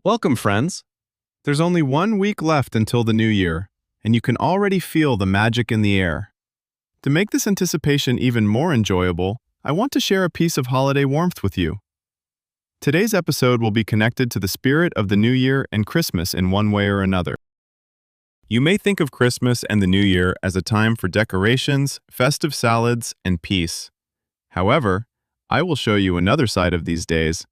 Welcome, friends. There's only 1 week left until the new year, and you can already feel the magic in the air. To make this anticipation even more enjoyable, I want to share a piece of holiday warmth with you. Today's episode will be connected to the spirit of the new year and Christmas in one way or another. You may think of Christmas and the new year as a time for decorations, festive salads, and peace. However, I will show you another side of these days.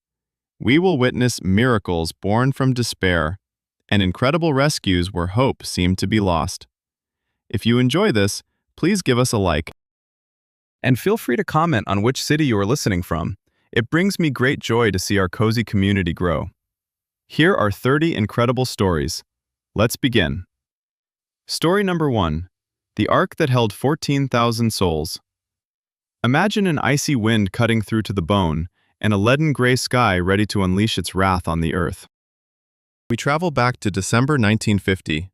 We will witness miracles born from despair and incredible rescues where hope seemed to be lost. If you enjoy this, please give us a like. And feel free to comment on which city you are listening from. It brings me great joy to see our cozy community grow. Here are 30 incredible stories. Let's begin. Story number 1. The Ark that held 14,000 souls. Imagine an icy wind cutting through to the bone, and a leaden gray sky ready to unleash its wrath on the earth. We travel back to December 1950.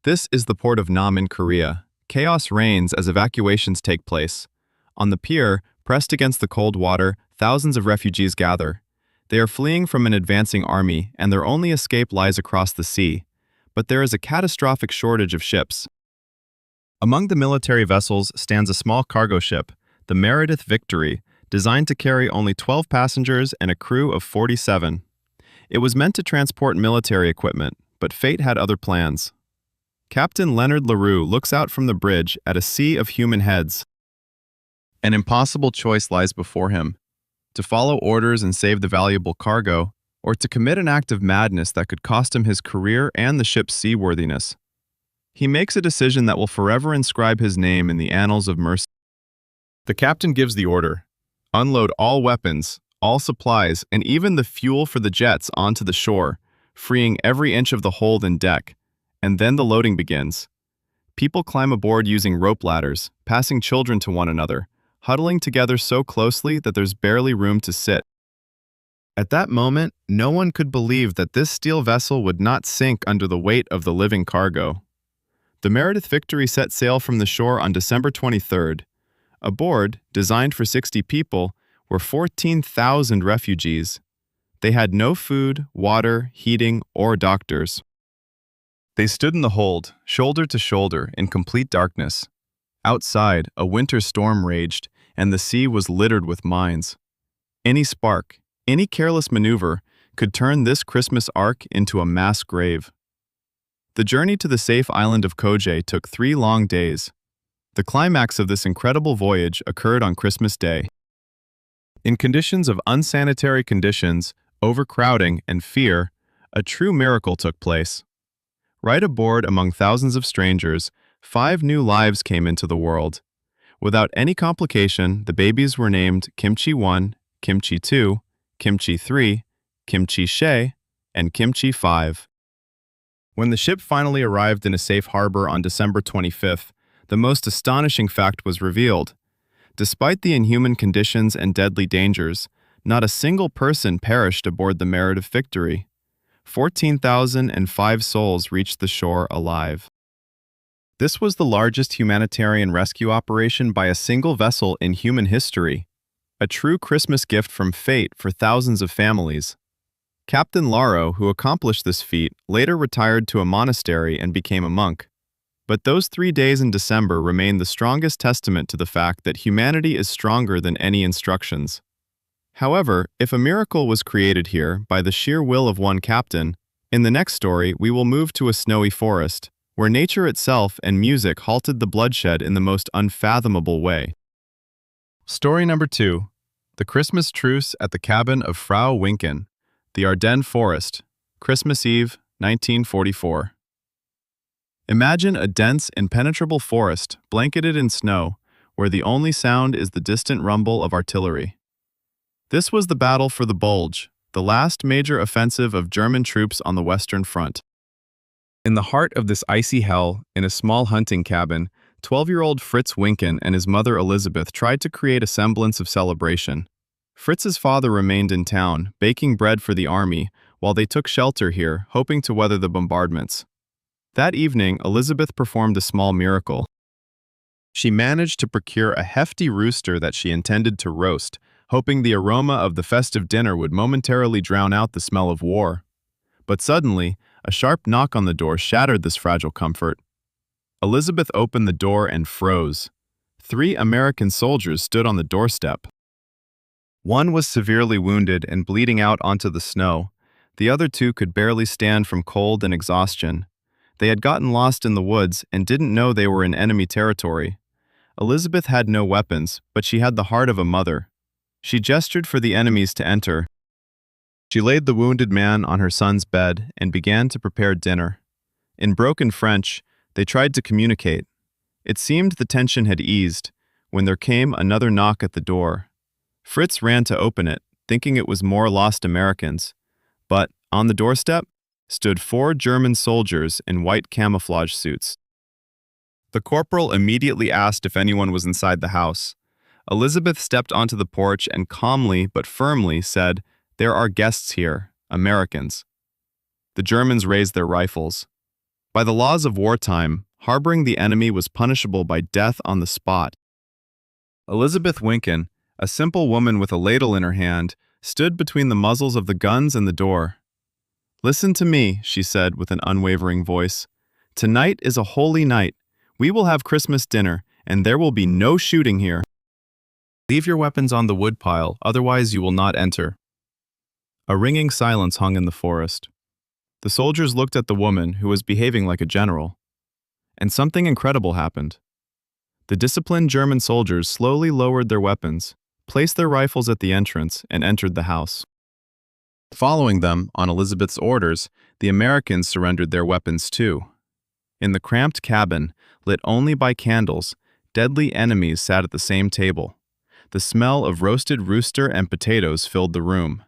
This is the port of Nam in Korea. Chaos reigns as evacuations take place. On the pier, pressed against the cold water, thousands of refugees gather. They are fleeing from an advancing army, and their only escape lies across the sea. But there is a catastrophic shortage of ships. Among the military vessels stands a small cargo ship, the Meredith Victory, designed to carry only 12 passengers and a crew of 47. It was meant to transport military equipment, but fate had other plans. Captain Leonard LaRue looks out from the bridge at a sea of human heads. An impossible choice lies before him: to follow orders and save the valuable cargo, or to commit an act of madness that could cost him his career and the ship's seaworthiness. He makes a decision that will forever inscribe his name in the annals of mercy. The captain gives the order: unload all weapons, all supplies, and even the fuel for the jets onto the shore, freeing every inch of the hold and deck. And then the loading begins. People climb aboard using rope ladders, passing children to one another, huddling together so closely that there's barely room to sit. At that moment, no one could believe that this steel vessel would not sink under the weight of the living cargo. The Meredith Victory set sail from the shore on December 23rd. Aboard, designed for 60 people, were 14,000 refugees. They had no food, water, heating, or doctors. They stood in the hold, shoulder to shoulder, in complete darkness. Outside, a winter storm raged, and the sea was littered with mines. Any spark, any careless maneuver, could turn this Christmas ark into a mass grave. The journey to the safe island of Kojay took 3 long days. The climax of this incredible voyage occurred on Christmas Day. In conditions of unsanitary conditions, overcrowding, and fear, a true miracle took place. Right aboard among thousands of strangers, 5 new lives came into the world. Without any complication, the babies were named Kimchi 1, Kimchi 2, Kimchi 3, Kimchi She, and Kimchi 5. When the ship finally arrived in a safe harbor on December 25th, the most astonishing fact was revealed. Despite the inhuman conditions and deadly dangers, not a single person perished aboard the Meredith Victory. 14,005 souls reached the shore alive. This was the largest humanitarian rescue operation by a single vessel in human history, a true Christmas gift from fate for thousands of families. Captain Laro, who accomplished this feat, later retired to a monastery and became a monk. But those 3 days in December remain the strongest testament to the fact that humanity is stronger than any instructions. However, if a miracle was created here by the sheer will of one captain, in the next story we will move to a snowy forest, where nature itself and music halted the bloodshed in the most unfathomable way. Story number 2. The Christmas Truce at the Cabin of Frau Winken, the Ardennes Forest, Christmas Eve, 1944. Imagine a dense, impenetrable forest blanketed in snow, where the only sound is the distant rumble of artillery. This was the battle for the Bulge, the last major offensive of German troops on the Western Front. In the heart of this icy hell, in a small hunting cabin, 12-year-old Fritz Winken and his mother Elizabeth tried to create a semblance of celebration. Fritz's father remained in town, baking bread for the army, while they took shelter here, hoping to weather the bombardments. That evening, Elizabeth performed a small miracle. She managed to procure a hefty rooster that she intended to roast, hoping the aroma of the festive dinner would momentarily drown out the smell of war. But suddenly, a sharp knock on the door shattered this fragile comfort. Elizabeth opened the door and froze. 3 American soldiers stood on the doorstep. One was severely wounded and bleeding out onto the snow. The other 2 could barely stand from cold and exhaustion. They had gotten lost in the woods and didn't know they were in enemy territory. Elizabeth had no weapons, but she had the heart of a mother. She gestured for the enemies to enter. She laid the wounded man on her son's bed and began to prepare dinner. In broken French, they tried to communicate. It seemed the tension had eased, when there came another knock at the door. Fritz ran to open it, thinking it was more lost Americans. But, on the doorstep, stood 4 German soldiers in white camouflage suits. The corporal immediately asked if anyone was inside the house. Elizabeth stepped onto the porch and calmly but firmly said, "There are guests here, Americans." The Germans raised their rifles. By the laws of wartime, harboring the enemy was punishable by death on the spot. Elizabeth Winkin, a simple woman with a ladle in her hand, stood between the muzzles of the guns and the door. "Listen to me," she said with an unwavering voice. "Tonight is a holy night. We will have Christmas dinner, and there will be no shooting here. Leave your weapons on the woodpile, otherwise you will not enter." A ringing silence hung in the forest. The soldiers looked at the woman, who was behaving like a general. And something incredible happened. The disciplined German soldiers slowly lowered their weapons, placed their rifles at the entrance, and entered the house. Following them, on Elizabeth's orders, the Americans surrendered their weapons too. In the cramped cabin, lit only by candles, deadly enemies sat at the same table. The smell of roasted rooster and potatoes filled the room.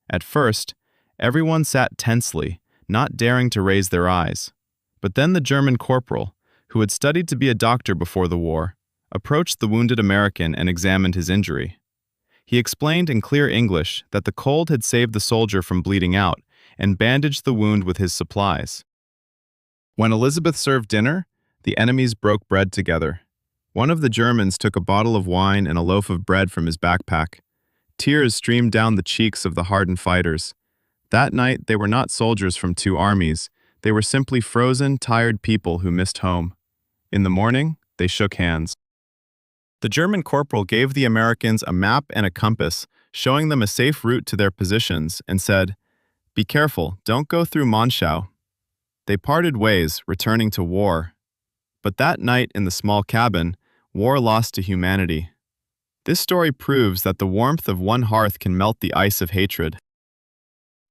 At first, everyone sat tensely, not daring to raise their eyes. But then the German corporal, who had studied to be a doctor before the war, approached the wounded American and examined his injury. He explained in clear English that the cold had saved the soldier from bleeding out and bandaged the wound with his supplies. When Elizabeth served dinner, the enemies broke bread together. One of the Germans took a bottle of wine and a loaf of bread from his backpack. Tears streamed down the cheeks of the hardened fighters. That night, they were not soldiers from 2 armies. They were simply frozen, tired people who missed home. In the morning, they shook hands. The German corporal gave the Americans a map and a compass, showing them a safe route to their positions, and said, "Be careful, don't go through Monschau." They parted ways, returning to war. But that night in the small cabin, war lost to humanity. This story proves that the warmth of one hearth can melt the ice of hatred.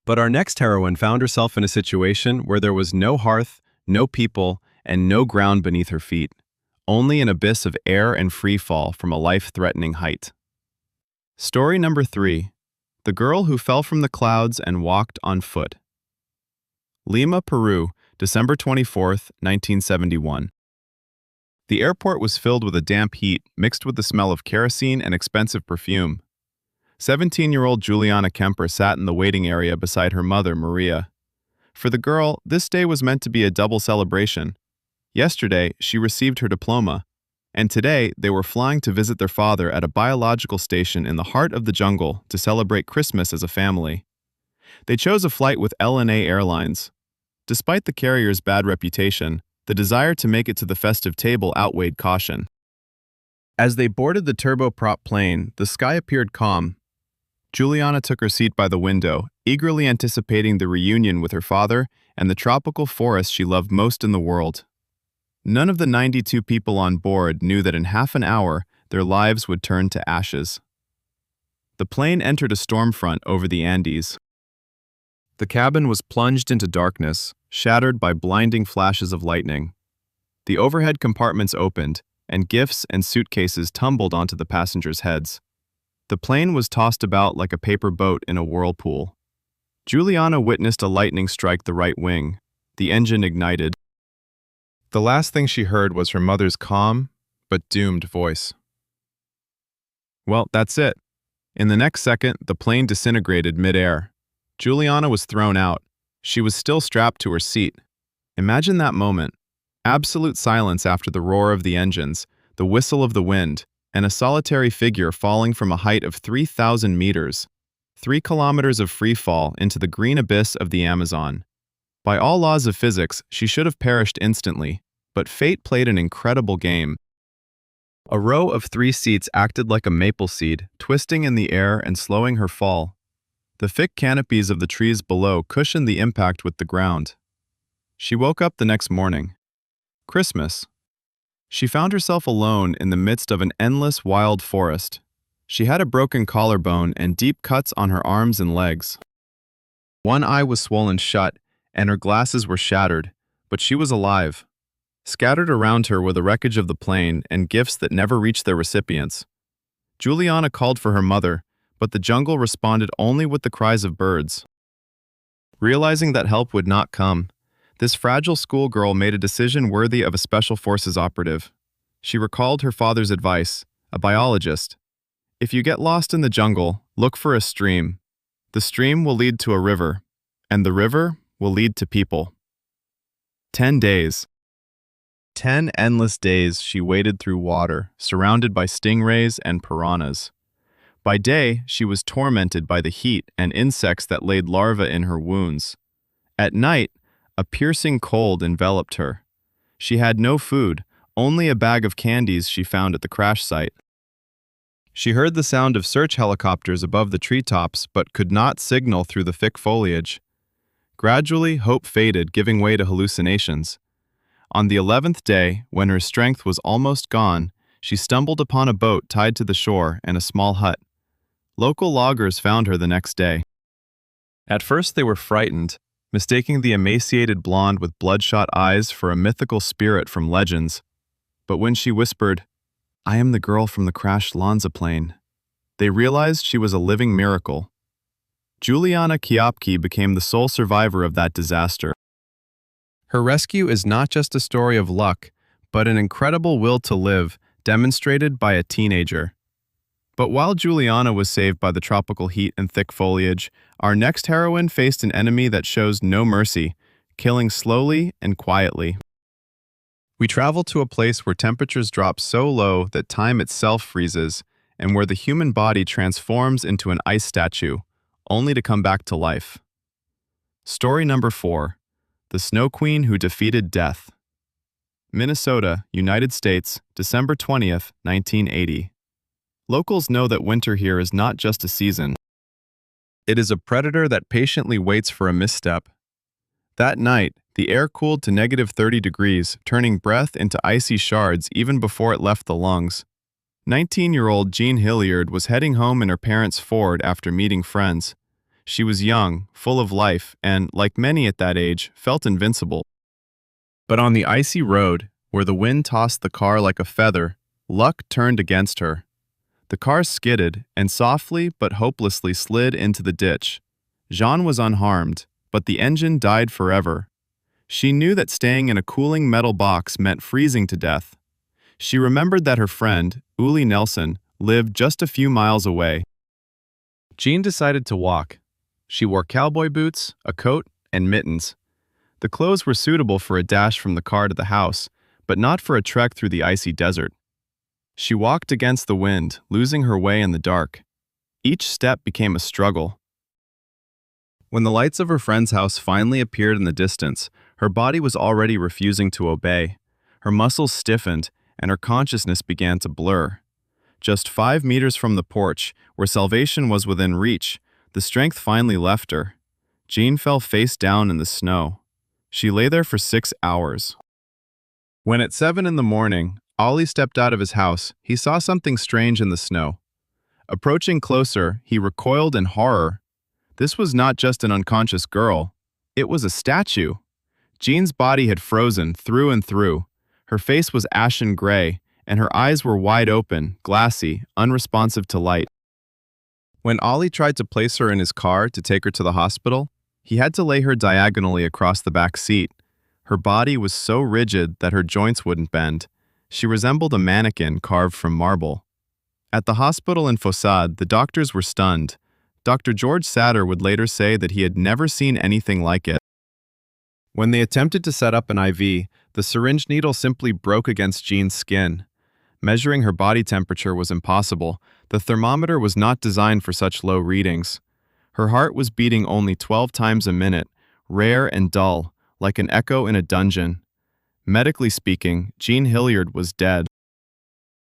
But our next heroine found herself in a situation where there was no hearth, no people, and no ground beneath her feet, only an abyss of air and free fall from a life-threatening height. Story number 3. The Girl Who Fell from the Clouds and Walked on Foot. Lima, Peru, December 24, 1971. The airport was filled with a damp heat mixed with the smell of kerosene and expensive perfume. 17-year-old Juliana Kemper sat in the waiting area beside her mother, Maria. For the girl, this day was meant to be a double celebration. Yesterday, she received her diploma, and today they were flying to visit their father at a biological station in the heart of the jungle to celebrate Christmas as a family. They chose a flight with LNA Airlines. Despite the carrier's bad reputation, the desire to make it to the festive table outweighed caution. As they boarded the turboprop plane, the sky appeared calm. Juliana took her seat by the window, eagerly anticipating the reunion with her father and the tropical forest she loved most in the world. None of the 92 people on board knew that in half an hour, their lives would turn to ashes. The plane entered a storm front over the Andes. The cabin was plunged into darkness, shattered by blinding flashes of lightning. The overhead compartments opened, and gifts and suitcases tumbled onto the passengers' heads. The plane was tossed about like a paper boat in a whirlpool. Juliana witnessed a lightning strike the right wing. The engine ignited. The last thing she heard was her mother's calm, but doomed voice. Well, that's it. In the next second, the plane disintegrated mid-air. Juliana was thrown out. She was still strapped to her seat. Imagine that moment. Absolute silence after the roar of the engines, the whistle of the wind, and a solitary figure falling from a height of 3,000 meters. 3 kilometers of free fall into the green abyss of the Amazon. By all laws of physics, she should have perished instantly, but fate played an incredible game. A row of 3 seats acted like a maple seed, twisting in the air and slowing her fall. The thick canopies of the trees below cushioned the impact with the ground. She woke up the next morning. Christmas. She found herself alone in the midst of an endless wild forest. She had a broken collarbone and deep cuts on her arms and legs. One eye was swollen shut, and her glasses were shattered, but she was alive. Scattered around her were the wreckage of the plane and gifts that never reached their recipients. Juliana called for her mother, but the jungle responded only with the cries of birds. Realizing that help would not come, this fragile schoolgirl made a decision worthy of a special forces operative. She recalled her father's advice, a biologist. If you get lost in the jungle, look for a stream. The stream will lead to a river, and the river will lead to people. 10 days. 10 endless days she waded through water, surrounded by stingrays and piranhas. By day, she was tormented by the heat and insects that laid larvae in her wounds. At night, a piercing cold enveloped her. She had no food, only a bag of candies she found at the crash site. She heard the sound of search helicopters above the treetops but could not signal through the thick foliage. Gradually, hope faded, giving way to hallucinations. On the 11th day, when her strength was almost gone, she stumbled upon a boat tied to the shore and a small hut. Local loggers found her the next day. At first they were frightened, mistaking the emaciated blonde with bloodshot eyes for a mythical spirit from legends. But when she whispered, "I am the girl from the crashed Lanza plane," they realized she was a living miracle. Juliana Kiopki became the sole survivor of that disaster. Her rescue is not just a story of luck, but an incredible will to live, demonstrated by a teenager. But while Juliana was saved by the tropical heat and thick foliage, our next heroine faced an enemy that shows no mercy, killing slowly and quietly. We travel to a place where temperatures drop so low that time itself freezes, and where the human body transforms into an ice statue, only to come back to life. Story number 4. The Snow Queen Who Defeated Death. Minnesota, United States, December 20th, 1980. Locals know that winter here is not just a season. It is a predator that patiently waits for a misstep. That night, the air cooled to -30 degrees, turning breath into icy shards even before it left the lungs. 19-year-old Jean Hilliard was heading home in her parents' Ford after meeting friends. She was young, full of life, and, like many at that age, felt invincible. But on the icy road, where the wind tossed the car like a feather, luck turned against her. The car skidded and softly but hopelessly slid into the ditch. Jean was unharmed, but the engine died forever. She knew that staying in a cooling metal box meant freezing to death. She remembered that her friend, Uli Nelson, lived just a few miles away. Jean decided to walk. She wore cowboy boots, a coat, and mittens. The clothes were suitable for a dash from the car to the house, but not for a trek through the icy desert. She walked against the wind, losing her way in the dark. Each step became a struggle. When the lights of her friend's house finally appeared in the distance, her body was already refusing to obey. Her muscles stiffened, and her consciousness began to blur. Just 5 meters from the porch, where salvation was within reach, the strength finally left her. Jean fell face down in the snow. She lay there for 6 hours. When at 7 in the morning, Ollie stepped out of his house, he saw something strange in the snow. Approaching closer, he recoiled in horror. This was not just an unconscious girl. It was a statue. Jean's body had frozen through and through. Her face was ashen gray, and her eyes were wide open, glassy, unresponsive to light. When Ollie tried to place her in his car to take her to the hospital, he had to lay her diagonally across the back seat. Her body was so rigid that her joints wouldn't bend. She resembled a mannequin carved from marble. At the hospital in Fossad, the doctors were stunned. Dr. George Satter would later say that he had never seen anything like it. When they attempted to set up an IV, the syringe needle simply broke against Jean's skin. Measuring her body temperature was impossible. The thermometer was not designed for such low readings. Her heart was beating only 12 times a minute, rare and dull, like an echo in a dungeon. Medically speaking, Jean Hilliard was dead.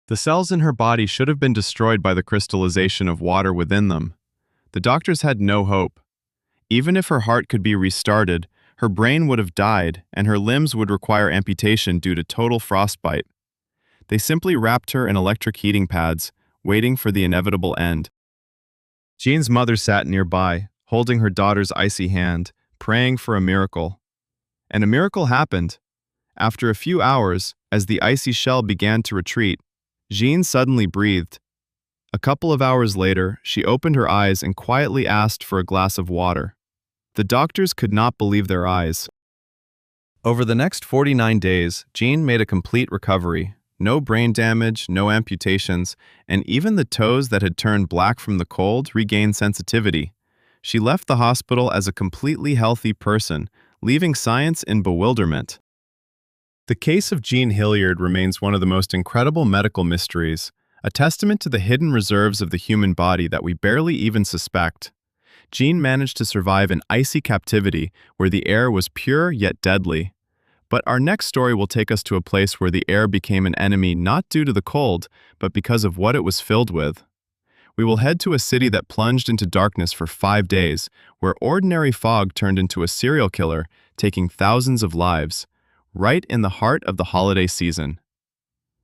The cells in her body should have been destroyed by the crystallization of water within them. The doctors had no hope. Even if her heart could be restarted, her brain would have died and her limbs would require amputation due to total frostbite. They simply wrapped her in electric heating pads, waiting for the inevitable end. Jean's mother sat nearby, holding her daughter's icy hand, praying for a miracle. And a miracle happened. After a few hours, as the icy shell began to retreat, Jean suddenly breathed. A couple of hours later, she opened her eyes and quietly asked for a glass of water. The doctors could not believe their eyes. Over the next 49 days, Jean made a complete recovery. No brain damage, no amputations, and even the toes that had turned black from the cold regained sensitivity. She left the hospital as a completely healthy person, leaving science in bewilderment. The case of Jean Hilliard remains one of the most incredible medical mysteries, a testament to the hidden reserves of the human body that we barely even suspect. Jean managed to survive an icy captivity where the air was pure yet deadly. But our next story will take us to a place where the air became an enemy not due to the cold, but because of what it was filled with. We will head to a city that plunged into darkness for 5 days, where ordinary fog turned into a serial killer, taking thousands of lives, right in the heart of the holiday season.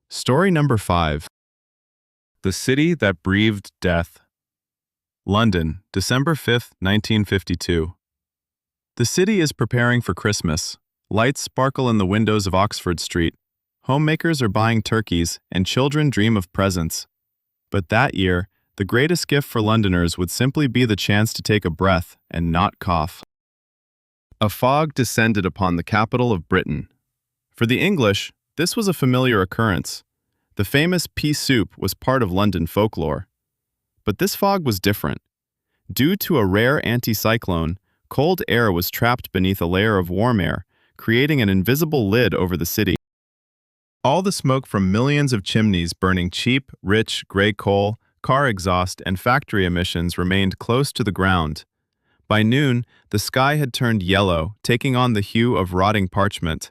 Story number 5. The City That Breathed Death. London, December 5, 1952. The city is preparing for Christmas. Lights sparkle in the windows of Oxford Street. Homemakers are buying turkeys, and children dream of presents. But that year, the greatest gift for Londoners would simply be the chance to take a breath and not cough. A fog descended upon the capital of Britain. For the English, this was a familiar occurrence. The famous pea soup was part of London folklore. But this fog was different. Due to a rare anticyclone, cold air was trapped beneath a layer of warm air, creating an invisible lid over the city. All the smoke from millions of chimneys burning cheap, rich, gray coal, car exhaust, and factory emissions remained close to the ground. By noon, the sky had turned yellow, taking on the hue of rotting parchment.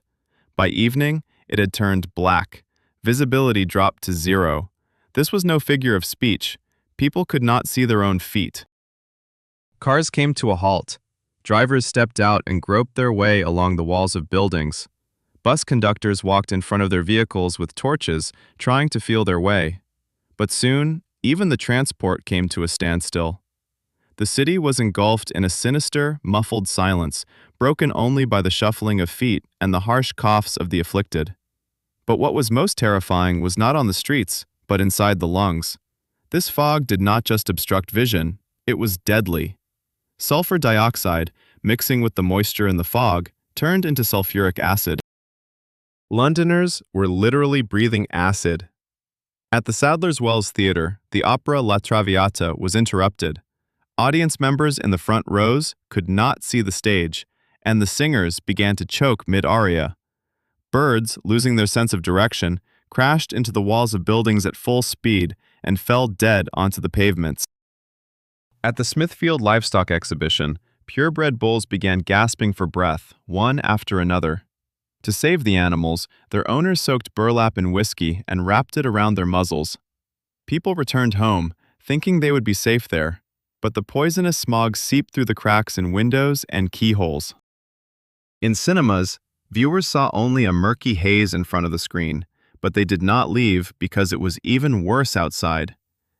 By evening, it had turned black. Visibility dropped to 0. This was no figure of speech. People could not see their own feet. Cars came to a halt. Drivers stepped out and groped their way along the walls of buildings. Bus conductors walked in front of their vehicles with torches, trying to feel their way. But soon, even the transport came to a standstill. The city was engulfed in a sinister, muffled silence, broken only by the shuffling of feet and the harsh coughs of the afflicted. But what was most terrifying was not on the streets, but inside the lungs. This fog did not just obstruct vision, it was deadly. Sulfur dioxide, mixing with the moisture in the fog, turned into sulfuric acid. Londoners were literally breathing acid. At the Sadler's Wells Theatre, the opera La Traviata was interrupted. Audience members in the front rows could not see the stage, and the singers began to choke mid-aria. Birds, losing their sense of direction, crashed into the walls of buildings at full speed and fell dead onto the pavements. At the Smithfield Livestock Exhibition, purebred bulls began gasping for breath, one after another. To save the animals, their owners soaked burlap in whiskey and wrapped it around their muzzles. People returned home, thinking they would be safe there, but the poisonous smog seeped through the cracks in windows and keyholes. In cinemas, viewers saw only a murky haze in front of the screen, but they did not leave because it was even worse outside.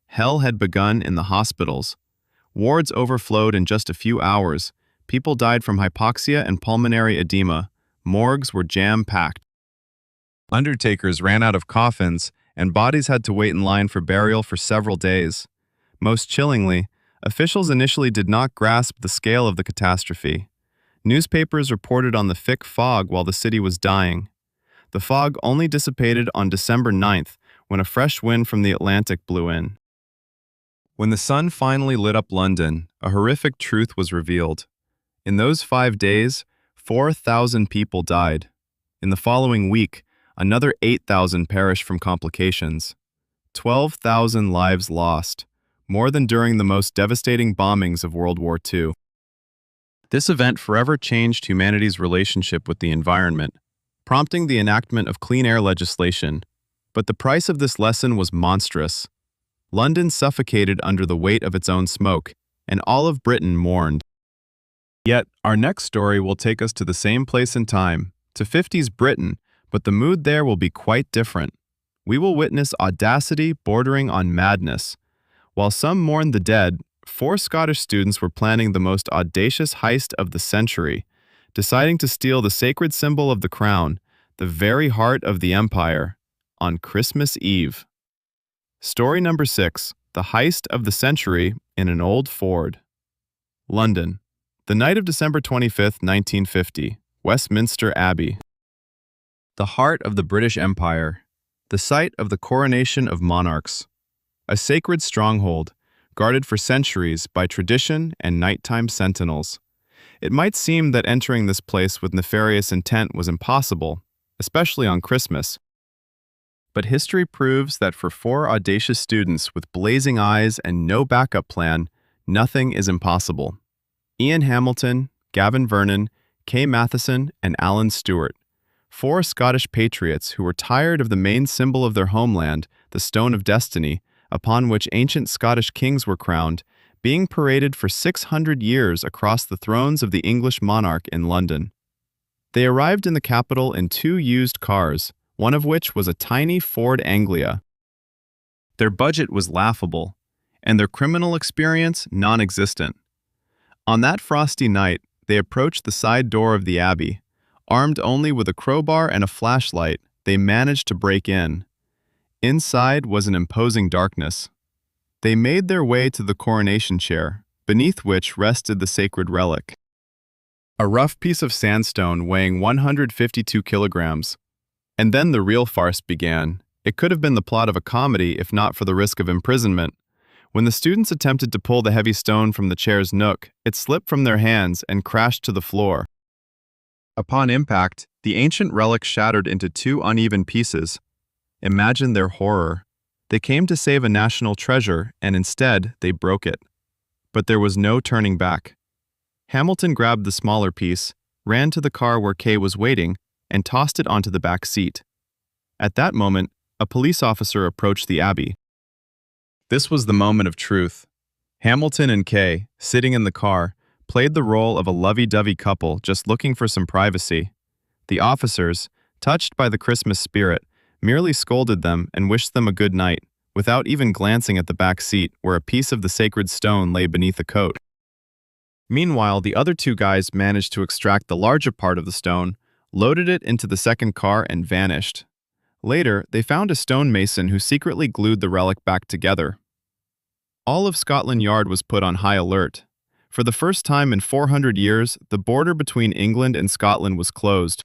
Hell had begun in the hospitals. Wards overflowed in just a few hours. People died from hypoxia and pulmonary edema. Morgues were jam-packed. Undertakers ran out of coffins, and bodies had to wait in line for burial for several days. Most chillingly, officials initially did not grasp the scale of the catastrophe. Newspapers reported on the thick fog while the city was dying. The fog only dissipated on December 9th, when a fresh wind from the Atlantic blew in. When the sun finally lit up London, a horrific truth was revealed. In those 5 days, 4,000 people died. In the following week, another 8,000 perished from complications. 12,000 lives lost, more than during the most devastating bombings of World War II. This event forever changed humanity's relationship with the environment, prompting the enactment of clean air legislation. But the price of this lesson was monstrous. London suffocated under the weight of its own smoke, and all of Britain mourned. Yet, our next story will take us to the same place and time, to 50s Britain, but the mood there will be quite different. We will witness audacity bordering on madness. While some mourned the dead, 4 Scottish students were planning the most audacious heist of the century, deciding to steal the sacred symbol of the crown, the very heart of the empire, on Christmas Eve. Story number 6, the heist of the century in an old Ford. London, the night of December 25, 1950, Westminster Abbey. The heart of the British Empire, the site of the coronation of monarchs. A sacred stronghold, guarded for centuries by tradition and nighttime sentinels. It might seem that entering this place with nefarious intent was impossible, especially on Christmas. But history proves that for 4 audacious students with blazing eyes and no backup plan, nothing is impossible. Ian Hamilton, Gavin Vernon, Kay Matheson, and Alan Stewart, 4 Scottish patriots who were tired of the main symbol of their homeland, the Stone of Destiny, upon which ancient Scottish kings were crowned, being paraded for 600 years across the thrones of the English monarch in London. They arrived in the capital in 2 used cars, one of which was a tiny Ford Anglia. Their budget was laughable, and their criminal experience non-existent. On that frosty night, they approached the side door of the Abbey. Armed only with a crowbar and a flashlight, they managed to break in. Inside was an imposing darkness. They made their way to the coronation chair, beneath which rested the sacred relic. A rough piece of sandstone weighing 152 kilograms. And then the real farce began. It could have been the plot of a comedy if not for the risk of imprisonment. When the students attempted to pull the heavy stone from the chair's nook, it slipped from their hands and crashed to the floor. Upon impact, the ancient relic shattered into 2 uneven pieces. Imagine their horror. They came to save a national treasure, and instead, they broke it. But there was no turning back. Hamilton grabbed the smaller piece, ran to the car where Kay was waiting, and tossed it onto the back seat. At that moment, a police officer approached the Abbey. This was the moment of truth. Hamilton and Kay, sitting in the car, played the role of a lovey-dovey couple just looking for some privacy. The officers, touched by the Christmas spirit, merely scolded them and wished them a good night, without even glancing at the back seat where a piece of the sacred stone lay beneath the coat. Meanwhile, the other 2 guys managed to extract the larger part of the stone, loaded it into the second car, and vanished. Later, they found a stonemason who secretly glued the relic back together. All of Scotland Yard was put on high alert. For the first time in 400 years, the border between England and Scotland was closed.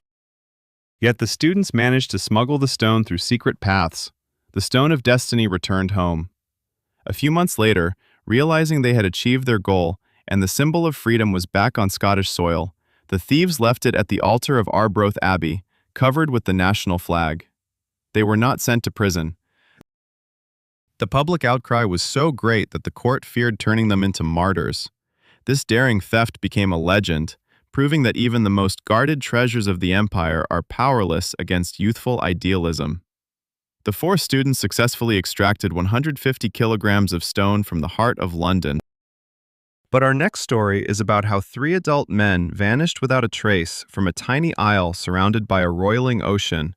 Yet the students managed to smuggle the stone through secret paths. The Stone of Destiny returned home. A few months later, realizing they had achieved their goal and the symbol of freedom was back on Scottish soil, the thieves left it at the altar of Arbroath Abbey, covered with the national flag. They were not sent to prison. The public outcry was so great that the court feared turning them into martyrs. This daring theft became a legend, proving that even the most guarded treasures of the empire are powerless against youthful idealism. The 4 students successfully extracted 150 kilograms of stone from the heart of London. But our next story is about how 3 adult men vanished without a trace from a tiny isle surrounded by a roiling ocean.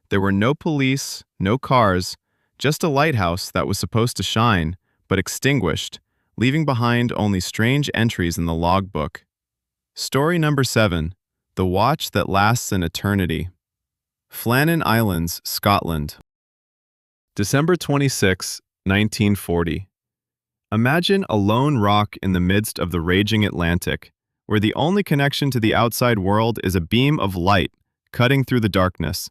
There were no police, no cars, just a lighthouse that was supposed to shine, but extinguished, leaving behind only strange entries in the logbook. Story number 7, The Watch That Lasts an Eternity. Flannan Islands, Scotland. December 26, 1940. Imagine a lone rock in the midst of the raging Atlantic, where the only connection to the outside world is a beam of light cutting through the darkness.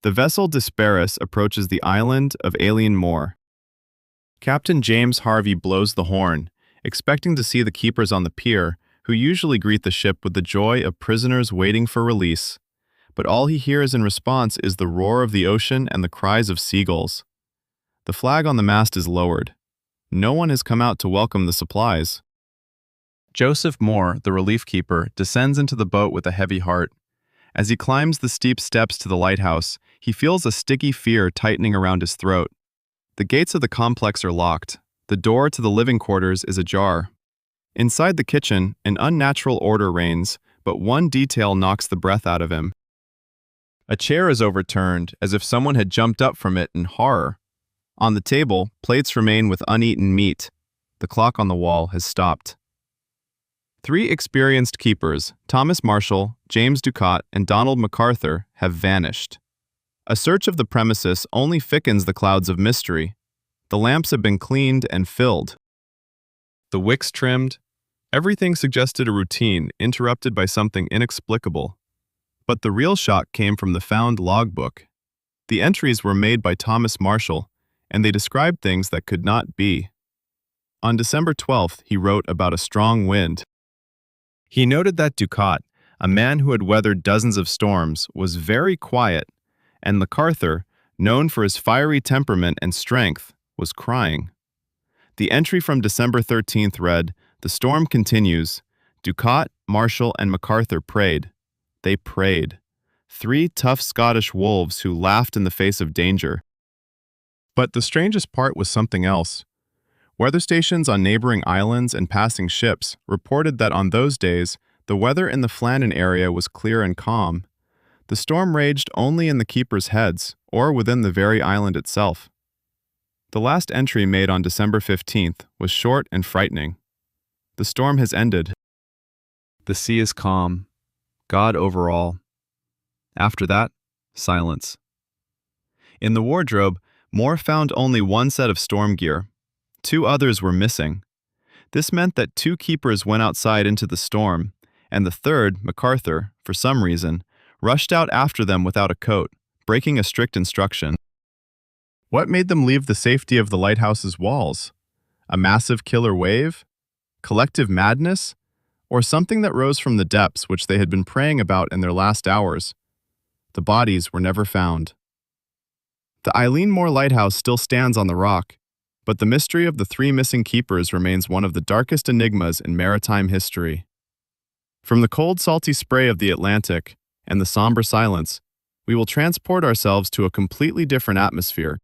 The vessel Desparis approaches the island of Alien Moor. Captain James Harvey blows the horn, expecting to see the keepers on the pier, who usually greet the ship with the joy of prisoners waiting for release. But all he hears in response is the roar of the ocean and the cries of seagulls. The flag on the mast is lowered. No one has come out to welcome the supplies. Joseph Moore, the relief keeper, descends into the boat with a heavy heart. As he climbs the steep steps to the lighthouse, he feels a sticky fear tightening around his throat. The gates of the complex are locked. The door to the living quarters is ajar. Inside the kitchen, an unnatural order reigns, but one detail knocks the breath out of him. A chair is overturned, as if someone had jumped up from it in horror. On the table, plates remain with uneaten meat. The clock on the wall has stopped. 3 experienced keepers, Thomas Marshall, James Ducat, and Donald MacArthur, have vanished. A search of the premises only thickens the clouds of mystery. The lamps have been cleaned and filled. The wicks trimmed. Everything suggested a routine interrupted by something inexplicable. But the real shock came from the found logbook. The entries were made by Thomas Marshall, and they described things that could not be. On December 12th, he wrote about a strong wind. He noted that Ducat, a man who had weathered dozens of storms, was very quiet, and MacArthur, known for his fiery temperament and strength, was crying. The entry from December 13th read, "The storm continues. Ducat, Marshall, and MacArthur prayed. They prayed. 3 tough Scottish wolves who laughed in the face of danger." But the strangest part was something else. Weather stations on neighboring islands and passing ships reported that on those days, the weather in the Flannan area was clear and calm. The storm raged only in the keepers' heads, or within the very island itself. The last entry made on December 15th was short and frightening. The storm has ended. The sea is calm. God over all. After that, silence. In the wardrobe, Moore found only 1 set of storm gear. 2 others were missing. This meant that 2 keepers went outside into the storm, and the third, MacArthur, for some reason, rushed out after them without a coat, breaking a strict instruction. What made them leave the safety of the lighthouse's walls? A massive killer wave? Collective madness? Or something that rose from the depths which they had been praying about in their last hours? The bodies were never found. The Eileen Moore Lighthouse still stands on the rock, but the mystery of the 3 missing keepers remains one of the darkest enigmas in maritime history. From the cold, salty spray of the Atlantic and the somber silence, we will transport ourselves to a completely different atmosphere.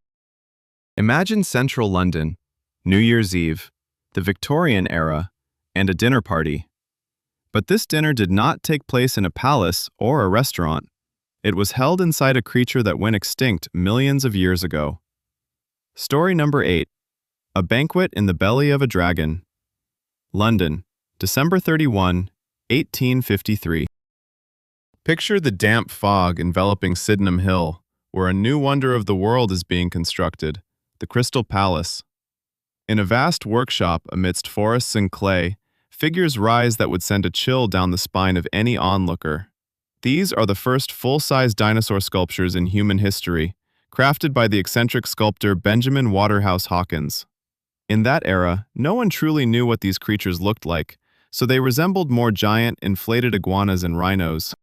Imagine central London, New Year's Eve, the Victorian era, and a dinner party. But this dinner did not take place in a palace or a restaurant. It was held inside a creature that went extinct millions of years ago. Story number 8. A Banquet in the Belly of a Dragon. London, December 31, 1853. Picture the damp fog enveloping Sydenham Hill, where a new wonder of the world is being constructed, the Crystal Palace. In a vast workshop amidst forests and clay, figures rise that would send a chill down the spine of any onlooker. These are the first full-size dinosaur sculptures in human history, crafted by the eccentric sculptor Benjamin Waterhouse Hawkins. In that era, no one truly knew what these creatures looked like, so they resembled more giant, inflated iguanas and rhinos.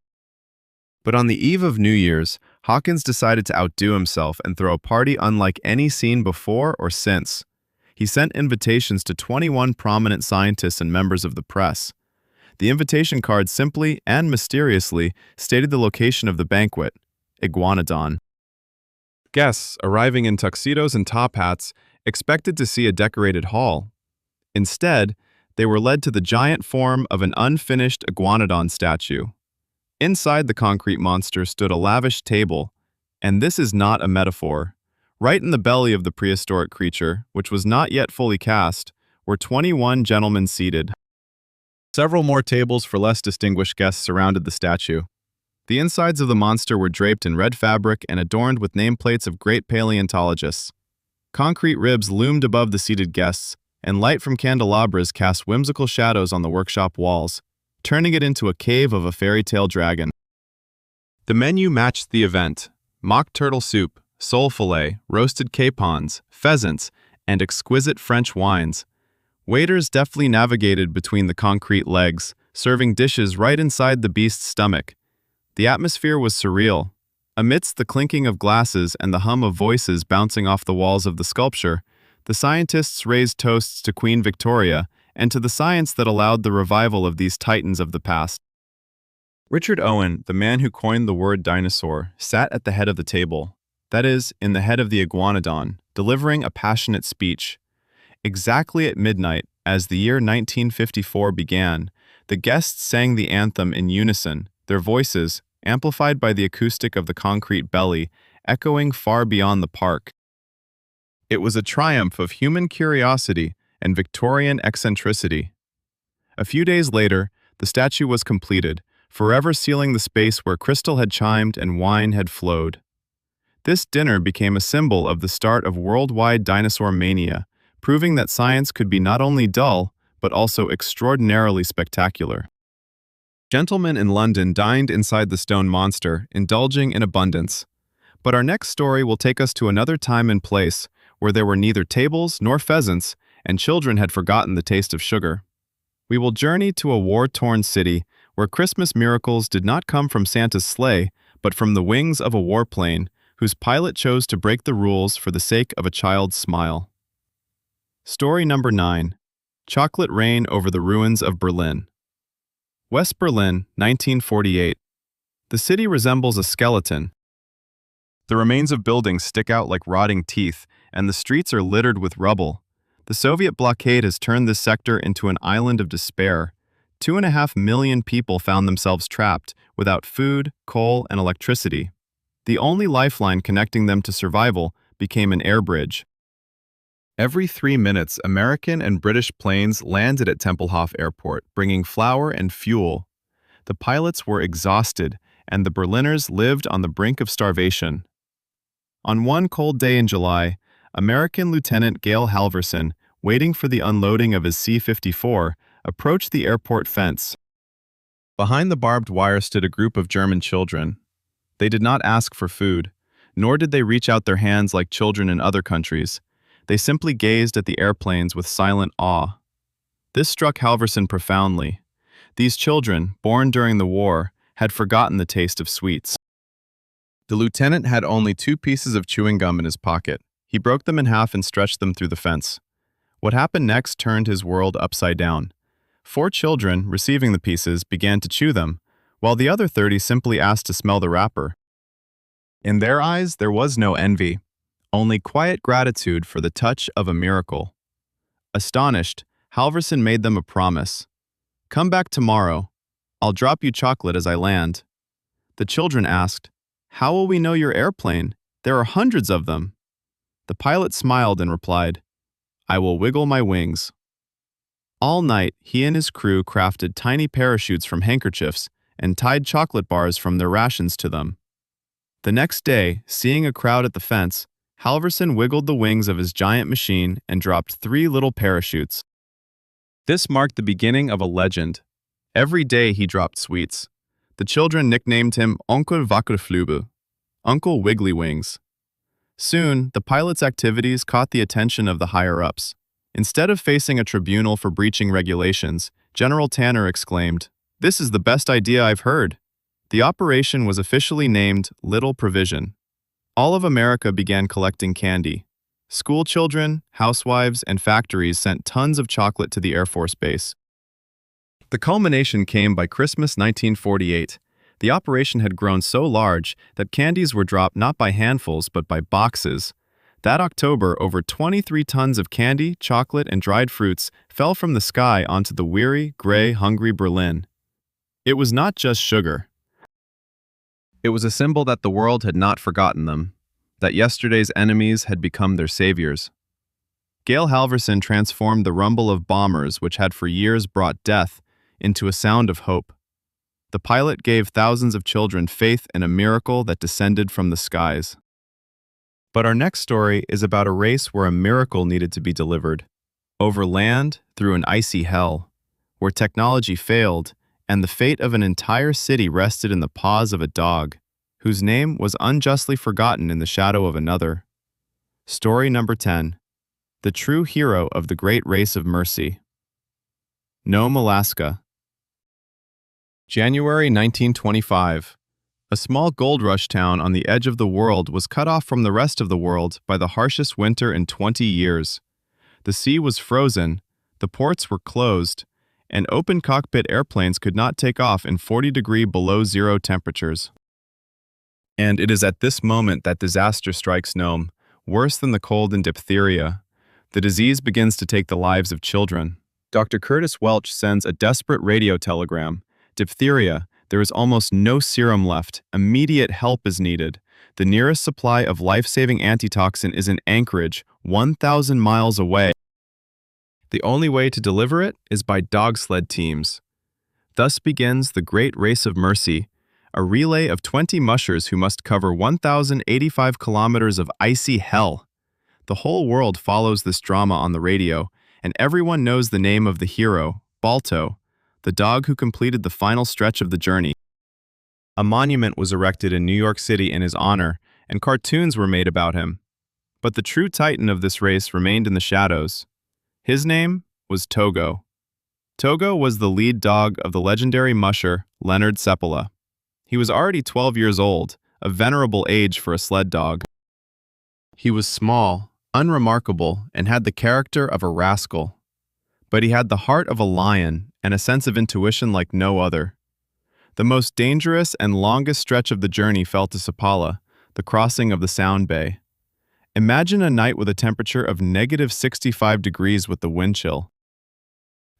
But on the eve of New Year's, Hawkins decided to outdo himself and throw a party unlike any seen before or since. He sent invitations to 21 prominent scientists and members of the press. The invitation card simply and mysteriously stated the location of the banquet, Iguanodon. Guests, arriving in tuxedos and top hats, expected to see a decorated hall. Instead, they were led to the giant form of an unfinished Iguanodon statue. Inside the concrete monster stood a lavish table, and this is not a metaphor. Right in the belly of the prehistoric creature, which was not yet fully cast, were 21 gentlemen seated. Several more tables for less distinguished guests surrounded the statue. The insides of the monster were draped in red fabric and adorned with nameplates of great paleontologists. Concrete ribs loomed above the seated guests, and light from candelabras cast whimsical shadows on the workshop walls, turning it into a cave of a fairy tale dragon. The menu matched the event: mock turtle soup, sole fillet, roasted capons, pheasants, and exquisite French wines. Waiters deftly navigated between the concrete legs, serving dishes right inside the beast's stomach. The atmosphere was surreal. Amidst the clinking of glasses and the hum of voices bouncing off the walls of the sculpture, The scientists raised toasts to Queen Victoria and to the science that allowed the revival of these titans of the past. Richard Owen, the man who coined the word dinosaur, sat at the head of the table, that is, in the head of the iguanodon, delivering a passionate speech. Exactly at midnight, as the year 1954 began, the guests sang the anthem in unison, their voices, amplified by the acoustic of the concrete belly, echoing far beyond the park. It was a triumph of human curiosity and Victorian eccentricity. A few days later, the statue was completed, forever sealing the space where crystal had chimed and wine had flowed. This dinner became a symbol of the start of worldwide dinosaur mania, proving that science could be not only dull, but also extraordinarily spectacular. Gentlemen in London dined inside the stone monster, indulging in abundance. But our next story will take us to another time and place where there were neither tables nor pheasants, and children had forgotten the taste of sugar. We will journey to a war-torn city where Christmas miracles did not come from Santa's sleigh, but from the wings of a warplane whose pilot chose to break the rules for the sake of a child's smile. Story number 9. Chocolate Rain over the Ruins of Berlin. West Berlin, 1948. The city resembles a skeleton. The remains of buildings stick out like rotting teeth, and the streets are littered with rubble. The Soviet blockade has turned this sector into an island of despair. 2.5 million people found themselves trapped without food, coal, and electricity. The only lifeline connecting them to survival became an air bridge. Every 3 minutes, American and British planes landed at Tempelhof Airport, bringing flour and fuel. The pilots were exhausted, and the Berliners lived on the brink of starvation. On one cold day in July, American Lieutenant Gale Halvorson, waiting for the unloading of his C-54, approached the airport fence. Behind the barbed wire stood a group of German children. They did not ask for food, nor did they reach out their hands like children in other countries. They simply gazed at the airplanes with silent awe. This struck Halvorson profoundly. These children, born during the war, had forgotten the taste of sweets. The lieutenant had only 2 pieces of chewing gum in his pocket. He broke them in half and stretched them through the fence. What happened next turned his world upside down. 4 children, receiving the pieces, began to chew them, while the other 30 simply asked to smell the wrapper. In their eyes, there was no envy, only quiet gratitude for the touch of a miracle. Astonished, Halvorson made them a promise. "Come back tomorrow. I'll drop you chocolate as I land." The children asked, "How will we know your airplane? There are hundreds of them." The pilot smiled and replied, "I will wiggle my wings." All night, he and his crew crafted tiny parachutes from handkerchiefs and tied chocolate bars from their rations to them. The next day, seeing a crowd at the fence, Halvorson wiggled the wings of his giant machine and dropped 3 little parachutes. This marked the beginning of a legend. Every day he dropped sweets. The children nicknamed him Onkel Wackelflügel, Uncle Wiggly Wings. Soon, the pilot's activities caught the attention of the higher-ups. Instead of facing a tribunal for breaching regulations, General Tanner exclaimed, "This is the best idea I've heard." The operation was officially named Little Provision. All of America began collecting candy. School children, housewives, and factories sent tons of chocolate to the Air Force Base. The culmination came by Christmas 1948. The operation had grown so large that candies were dropped not by handfuls but by boxes. That October, over 23 tons of candy, chocolate, and dried fruits fell from the sky onto the weary, gray, hungry Berlin. It was not just sugar. It was a symbol that the world had not forgotten them, that yesterday's enemies had become their saviors. Gale Halvorson transformed the rumble of bombers which had for years brought death into a sound of hope. The pilot gave thousands of children faith in a miracle that descended from the skies. But our next story is about a race where a miracle needed to be delivered. Over land, through an icy hell, where technology failed, and the fate of an entire city rested in the paws of a dog, whose name was unjustly forgotten in the shadow of another. Story number 10. The true hero of the great race of mercy. Nome, Alaska. January 1925. A small gold rush town on the edge of the world was cut off from the rest of the world by the harshest winter in 20 years. The sea was frozen, the ports were closed, and open cockpit airplanes could not take off in 40-degree below zero temperatures. And it is at this moment that disaster strikes Nome, worse than the cold and diphtheria. The disease begins to take the lives of children. Dr. Curtis Welch sends a desperate radio telegram. Diphtheria, there is almost no serum left. Immediate help is needed. The nearest supply of life-saving antitoxin is in Anchorage, 1,000 miles away. The only way to deliver it is by dog sled teams. Thus begins the Great Race of Mercy, a relay of 20 mushers who must cover 1,085 kilometers of icy hell. The whole world follows this drama on the radio, and everyone knows the name of the hero, Balto, the dog who completed the final stretch of the journey. A monument was erected in New York City in his honor, and cartoons were made about him. But the true titan of this race remained in the shadows. His name was Togo. Togo was the lead dog of the legendary musher Leonard Seppala. He was already 12 years old, a venerable age for a sled dog. He was small, unremarkable, and had the character of a rascal. But he had the heart of a lion and a sense of intuition like no other. The most dangerous and longest stretch of the journey fell to Seppala, the crossing of the Sound Bay. Imagine a night with a temperature of -65 degrees with the wind chill.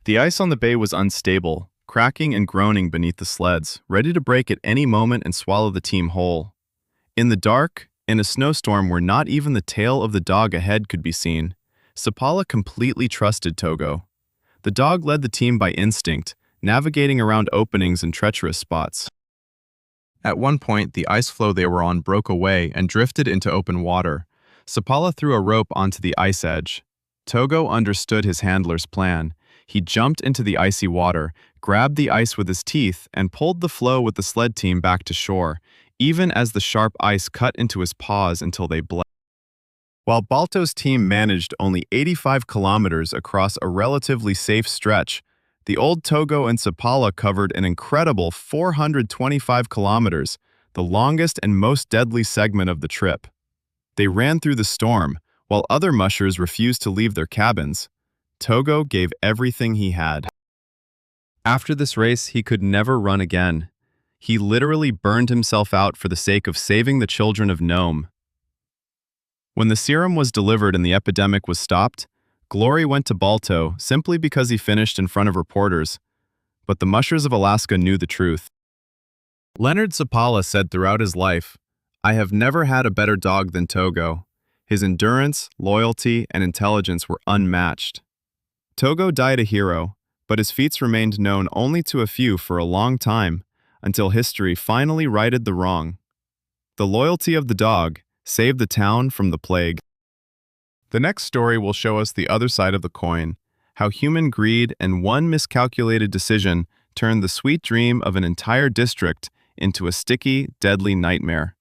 The ice on the bay was unstable, cracking and groaning beneath the sleds, ready to break at any moment and swallow the team whole. In the dark, in a snowstorm where not even the tail of the dog ahead could be seen, Seppala completely trusted Togo. The dog led the team by instinct, navigating around openings and treacherous spots. At one point, the ice floe they were on broke away and drifted into open water. Seppala threw a rope onto the ice edge. Togo understood his handler's plan. He jumped into the icy water, grabbed the ice with his teeth, and pulled the floe with the sled team back to shore, even as the sharp ice cut into his paws until they bled. While Balto's team managed only 85 kilometers across a relatively safe stretch, the old Togo and Seppala covered an incredible 425 kilometers, the longest and most deadly segment of the trip. They ran through the storm, while other mushers refused to leave their cabins. Togo gave everything he had. After this race, he could never run again. He literally burned himself out for the sake of saving the children of Nome. When the serum was delivered and the epidemic was stopped, glory went to Balto simply because he finished in front of reporters. But the mushers of Alaska knew the truth. Leonard Seppala said throughout his life, "I have never had a better dog than Togo. His endurance, loyalty, and intelligence were unmatched." Togo died a hero, but his feats remained known only to a few for a long time, until history finally righted the wrong. The loyalty of the dog saved the town from the plague. The next story will show us the other side of the coin, how human greed and one miscalculated decision turned the sweet dream of an entire district into a sticky, deadly nightmare.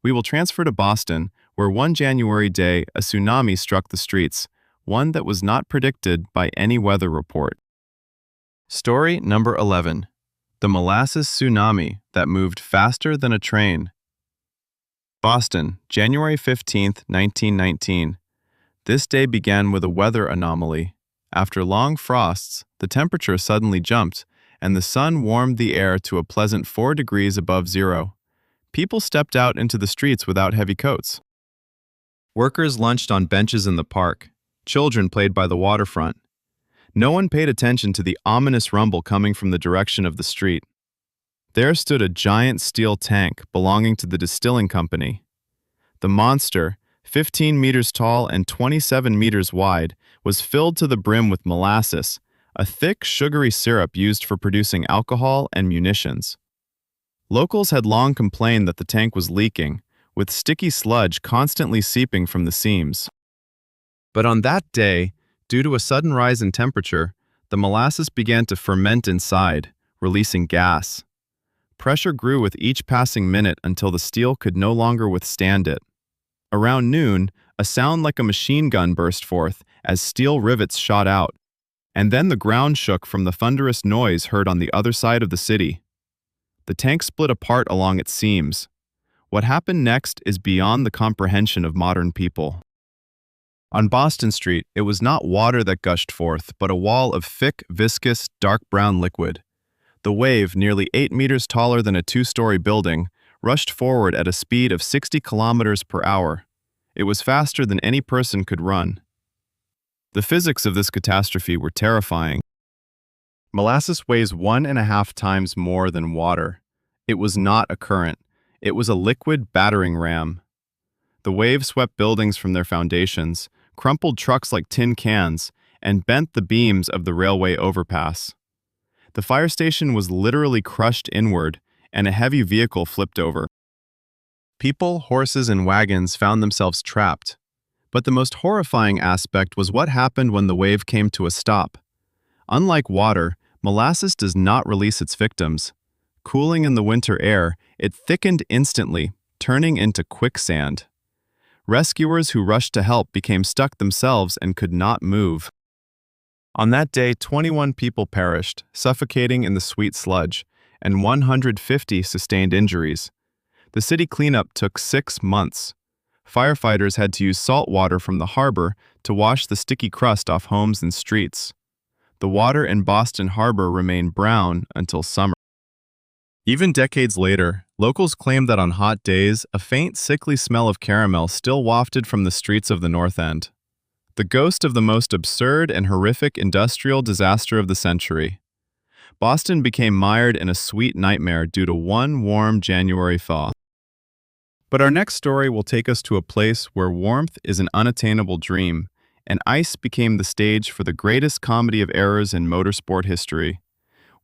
We will transfer to Boston, where one January day a tsunami struck the streets, one that was not predicted by any weather report. Story number 11. The Molasses Tsunami that moved faster than a train. Boston, January 15, 1919. This day began with a weather anomaly. After long frosts, the temperature suddenly jumped, and the sun warmed the air to a pleasant 4 degrees above zero. People stepped out into the streets without heavy coats. Workers lunched on benches in the park. Children played by the waterfront. No one paid attention to the ominous rumble coming from the direction of the street. There stood a giant steel tank belonging to the distilling company. The monster, 15 meters tall and 27 meters wide, was filled to the brim with molasses, a thick, sugary syrup used for producing alcohol and munitions. Locals had long complained that the tank was leaking, with sticky sludge constantly seeping from the seams. But on that day, due to a sudden rise in temperature, the molasses began to ferment inside, releasing gas. Pressure grew with each passing minute until the steel could no longer withstand it. Around noon, a sound like a machine gun burst forth as steel rivets shot out, and then the ground shook from the thunderous noise heard on the other side of the city. The tank split apart along its seams. What happened next is beyond the comprehension of modern people. On Boston Street, it was not water that gushed forth, but a wall of thick, viscous, dark brown liquid. The wave, nearly 8 meters taller than a two-story building, rushed forward at a speed of 60 kilometers per hour. It was faster than any person could run. The physics of this catastrophe were terrifying. Molasses weighs 1.5 times more than water. It was not a current. It was a liquid battering ram. The wave swept buildings from their foundations, crumpled trucks like tin cans, and bent the beams of the railway overpass. The fire station was literally crushed inward, and a heavy vehicle flipped over. People, horses, and wagons found themselves trapped. But the most horrifying aspect was what happened when the wave came to a stop. Unlike water, molasses does not release its victims. Cooling in the winter air, it thickened instantly, turning into quicksand. Rescuers who rushed to help became stuck themselves and could not move. On that day, 21 people perished, suffocating in the sweet sludge, and 150 sustained injuries. The city cleanup took 6 months. Firefighters had to use salt water from the harbor to wash the sticky crust off homes and streets. The water in Boston Harbor remained brown until summer. Even decades later, locals claim that on hot days, a faint, sickly smell of caramel still wafted from the streets of the North End. The ghost of the most absurd and horrific industrial disaster of the century. Boston became mired in a sweet nightmare due to one warm January thaw. But our next story will take us to a place where warmth is an unattainable dream, and ice became the stage for the greatest comedy of errors in motorsport history.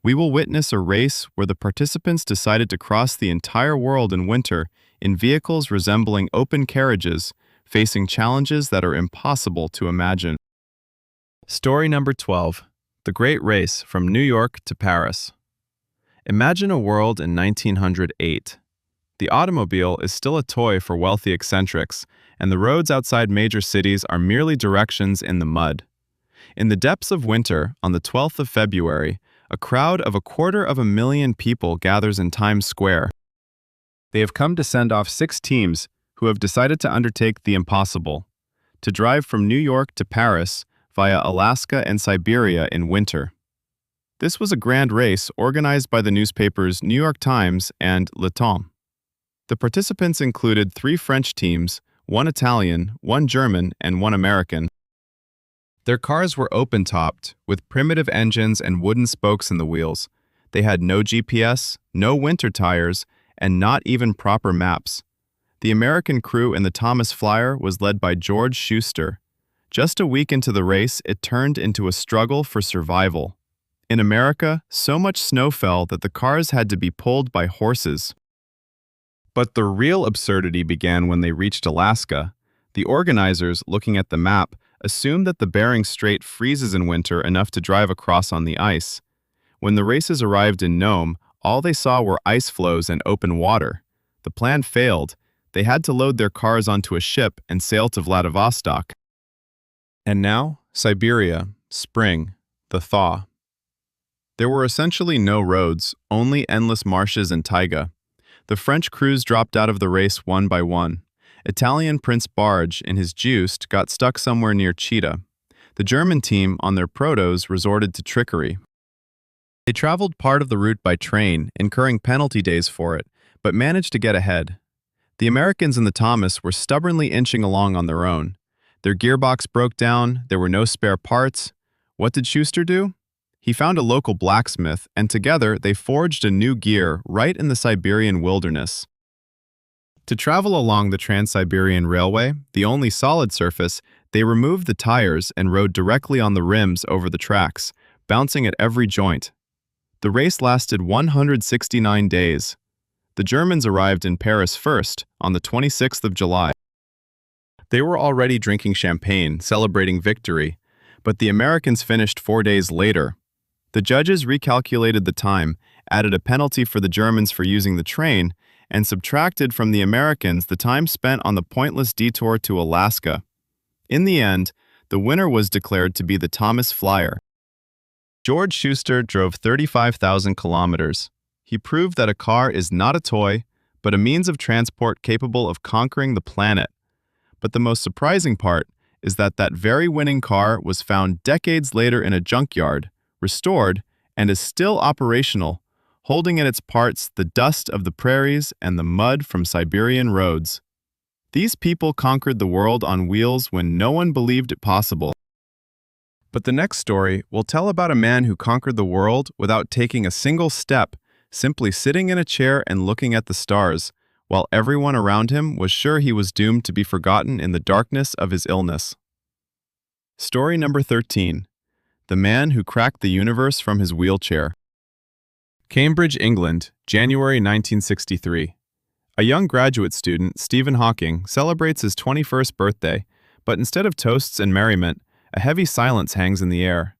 We will witness a race where the participants decided to cross the entire world in winter in vehicles resembling open carriages, facing challenges that are impossible to imagine. Story number 12. The Great Race from New York to Paris. Imagine a world in 1908. The automobile is still a toy for wealthy eccentrics, and the roads outside major cities are merely directions in the mud. In the depths of winter, on the 12th of February, a crowd of 250,000 people gathers in Times Square. They have come to send off 6 teams who have decided to undertake the impossible, to drive from New York to Paris via Alaska and Siberia in winter. This was a grand race organized by the newspapers New York Times and Le Temps. The participants included 3 French teams, 1 Italian, 1 German, and 1 American. Their cars were open-topped, with primitive engines and wooden spokes in the wheels. They had no GPS, no winter tires, and not even proper maps. The American crew in the Thomas Flyer was led by George Schuster. Just a week into the race, it turned into a struggle for survival. In America, so much snow fell that the cars had to be pulled by horses. But the real absurdity began when they reached Alaska. The organizers, looking at the map, assumed that the Bering Strait freezes in winter enough to drive across on the ice. When the races arrived in Nome, all they saw were ice floes and open water. The plan failed. They had to load their cars onto a ship and sail to Vladivostok. And now, Siberia, spring, the thaw. There were essentially no roads, only endless marshes and taiga. The French crews dropped out of the race one by one. Italian Prince Barge, in his Juiced, got stuck somewhere near Cheetah. The German team, on their Protos, resorted to trickery. They traveled part of the route by train, incurring penalty days for it, but managed to get ahead. The Americans in the Thomas were stubbornly inching along on their own. Their gearbox broke down, there were no spare parts. What did Schuster do? He found a local blacksmith, and together they forged a new gear right in the Siberian wilderness. To travel along the Trans-Siberian Railway, the only solid surface, they removed the tires and rode directly on the rims over the tracks, bouncing at every joint. The race lasted 169 days. The Germans arrived in Paris first, on the 26th of July. They were already drinking champagne, celebrating victory, but the Americans finished 4 days later. The judges recalculated the time, added a penalty for the Germans for using the train, and subtracted from the Americans the time spent on the pointless detour to Alaska. In the end, the winner was declared to be the Thomas Flyer. George Schuster drove 35,000 kilometers. He proved that a car is not a toy, but a means of transport capable of conquering the planet. But the most surprising part is that that very winning car was found decades later in a junkyard, restored, and is still operational, holding in its parts the dust of the prairies and the mud from Siberian roads. These people conquered the world on wheels when no one believed it possible. But the next story will tell about a man who conquered the world without taking a single step, simply sitting in a chair and looking at the stars, while everyone around him was sure he was doomed to be forgotten in the darkness of his illness. Story number 13. The Man Who Cracked the Universe from His Wheelchair. Cambridge, England, January 1963. A young graduate student, Stephen Hawking, celebrates his 21st birthday, but instead of toasts and merriment, a heavy silence hangs in the air.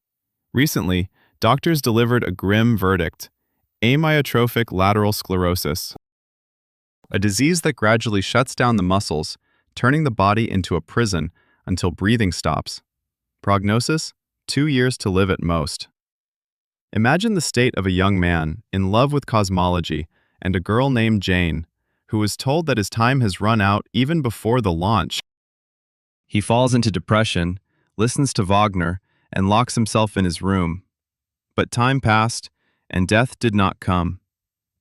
Recently, doctors delivered a grim verdict: amyotrophic lateral sclerosis, a disease that gradually shuts down the muscles, turning the body into a prison until breathing stops. Prognosis: 2 years to live at most. Imagine the state of a young man in love with cosmology and a girl named Jane, who is told that his time has run out even before the launch. He falls into depression, listens to Wagner, and locks himself in his room. But time passed, and death did not come.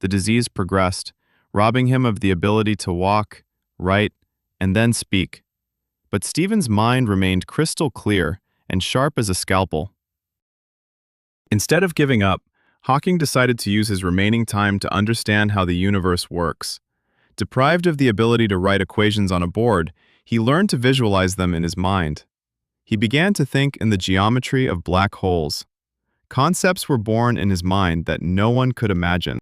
The disease progressed, robbing him of the ability to walk, write, and then speak. But Stephen's mind remained crystal clear and sharp as a scalpel. Instead of giving up, Hawking decided to use his remaining time to understand how the universe works. Deprived of the ability to write equations on a board, he learned to visualize them in his mind. He began to think in the geometry of black holes. Concepts were born in his mind that no one could imagine.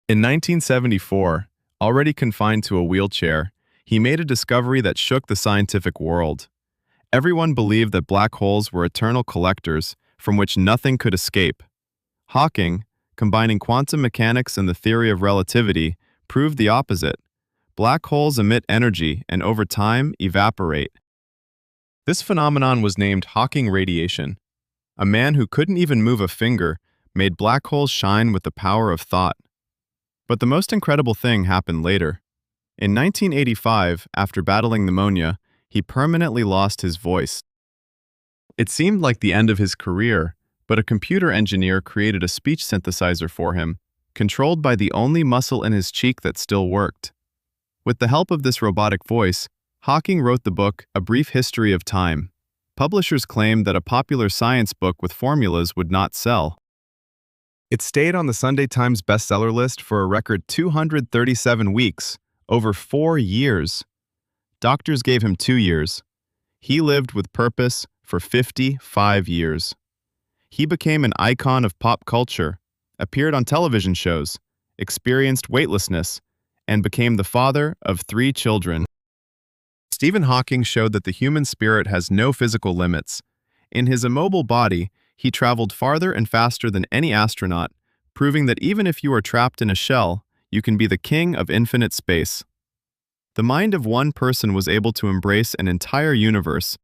In 1974, already confined to a wheelchair, he made a discovery that shook the scientific world. Everyone believed that black holes were eternal collectors from which nothing could escape. Hawking, combining quantum mechanics and the theory of relativity, proved the opposite. Black holes emit energy and over time evaporate. This phenomenon was named Hawking radiation. A man who couldn't even move a finger made black holes shine with the power of thought. But the most incredible thing happened later. In 1985, after battling pneumonia, he permanently lost his voice. It seemed like the end of his career, but a computer engineer created a speech synthesizer for him, controlled by the only muscle in his cheek that still worked. With the help of this robotic voice, Hawking wrote the book A Brief History of Time. Publishers claimed that a popular science book with formulas would not sell. It stayed on the Sunday Times bestseller list for a record 237 weeks, over 4 years. Doctors gave him 2 years. He lived with purpose for 55 years. He became an icon of pop culture, appeared on television shows, experienced weightlessness, and became the father of 3 children. Stephen Hawking showed that the human spirit has no physical limits. In his immobile body, he traveled farther and faster than any astronaut, proving that even if you are trapped in a shell, you can be the king of infinite space. The mind of one person was able to embrace an entire universe.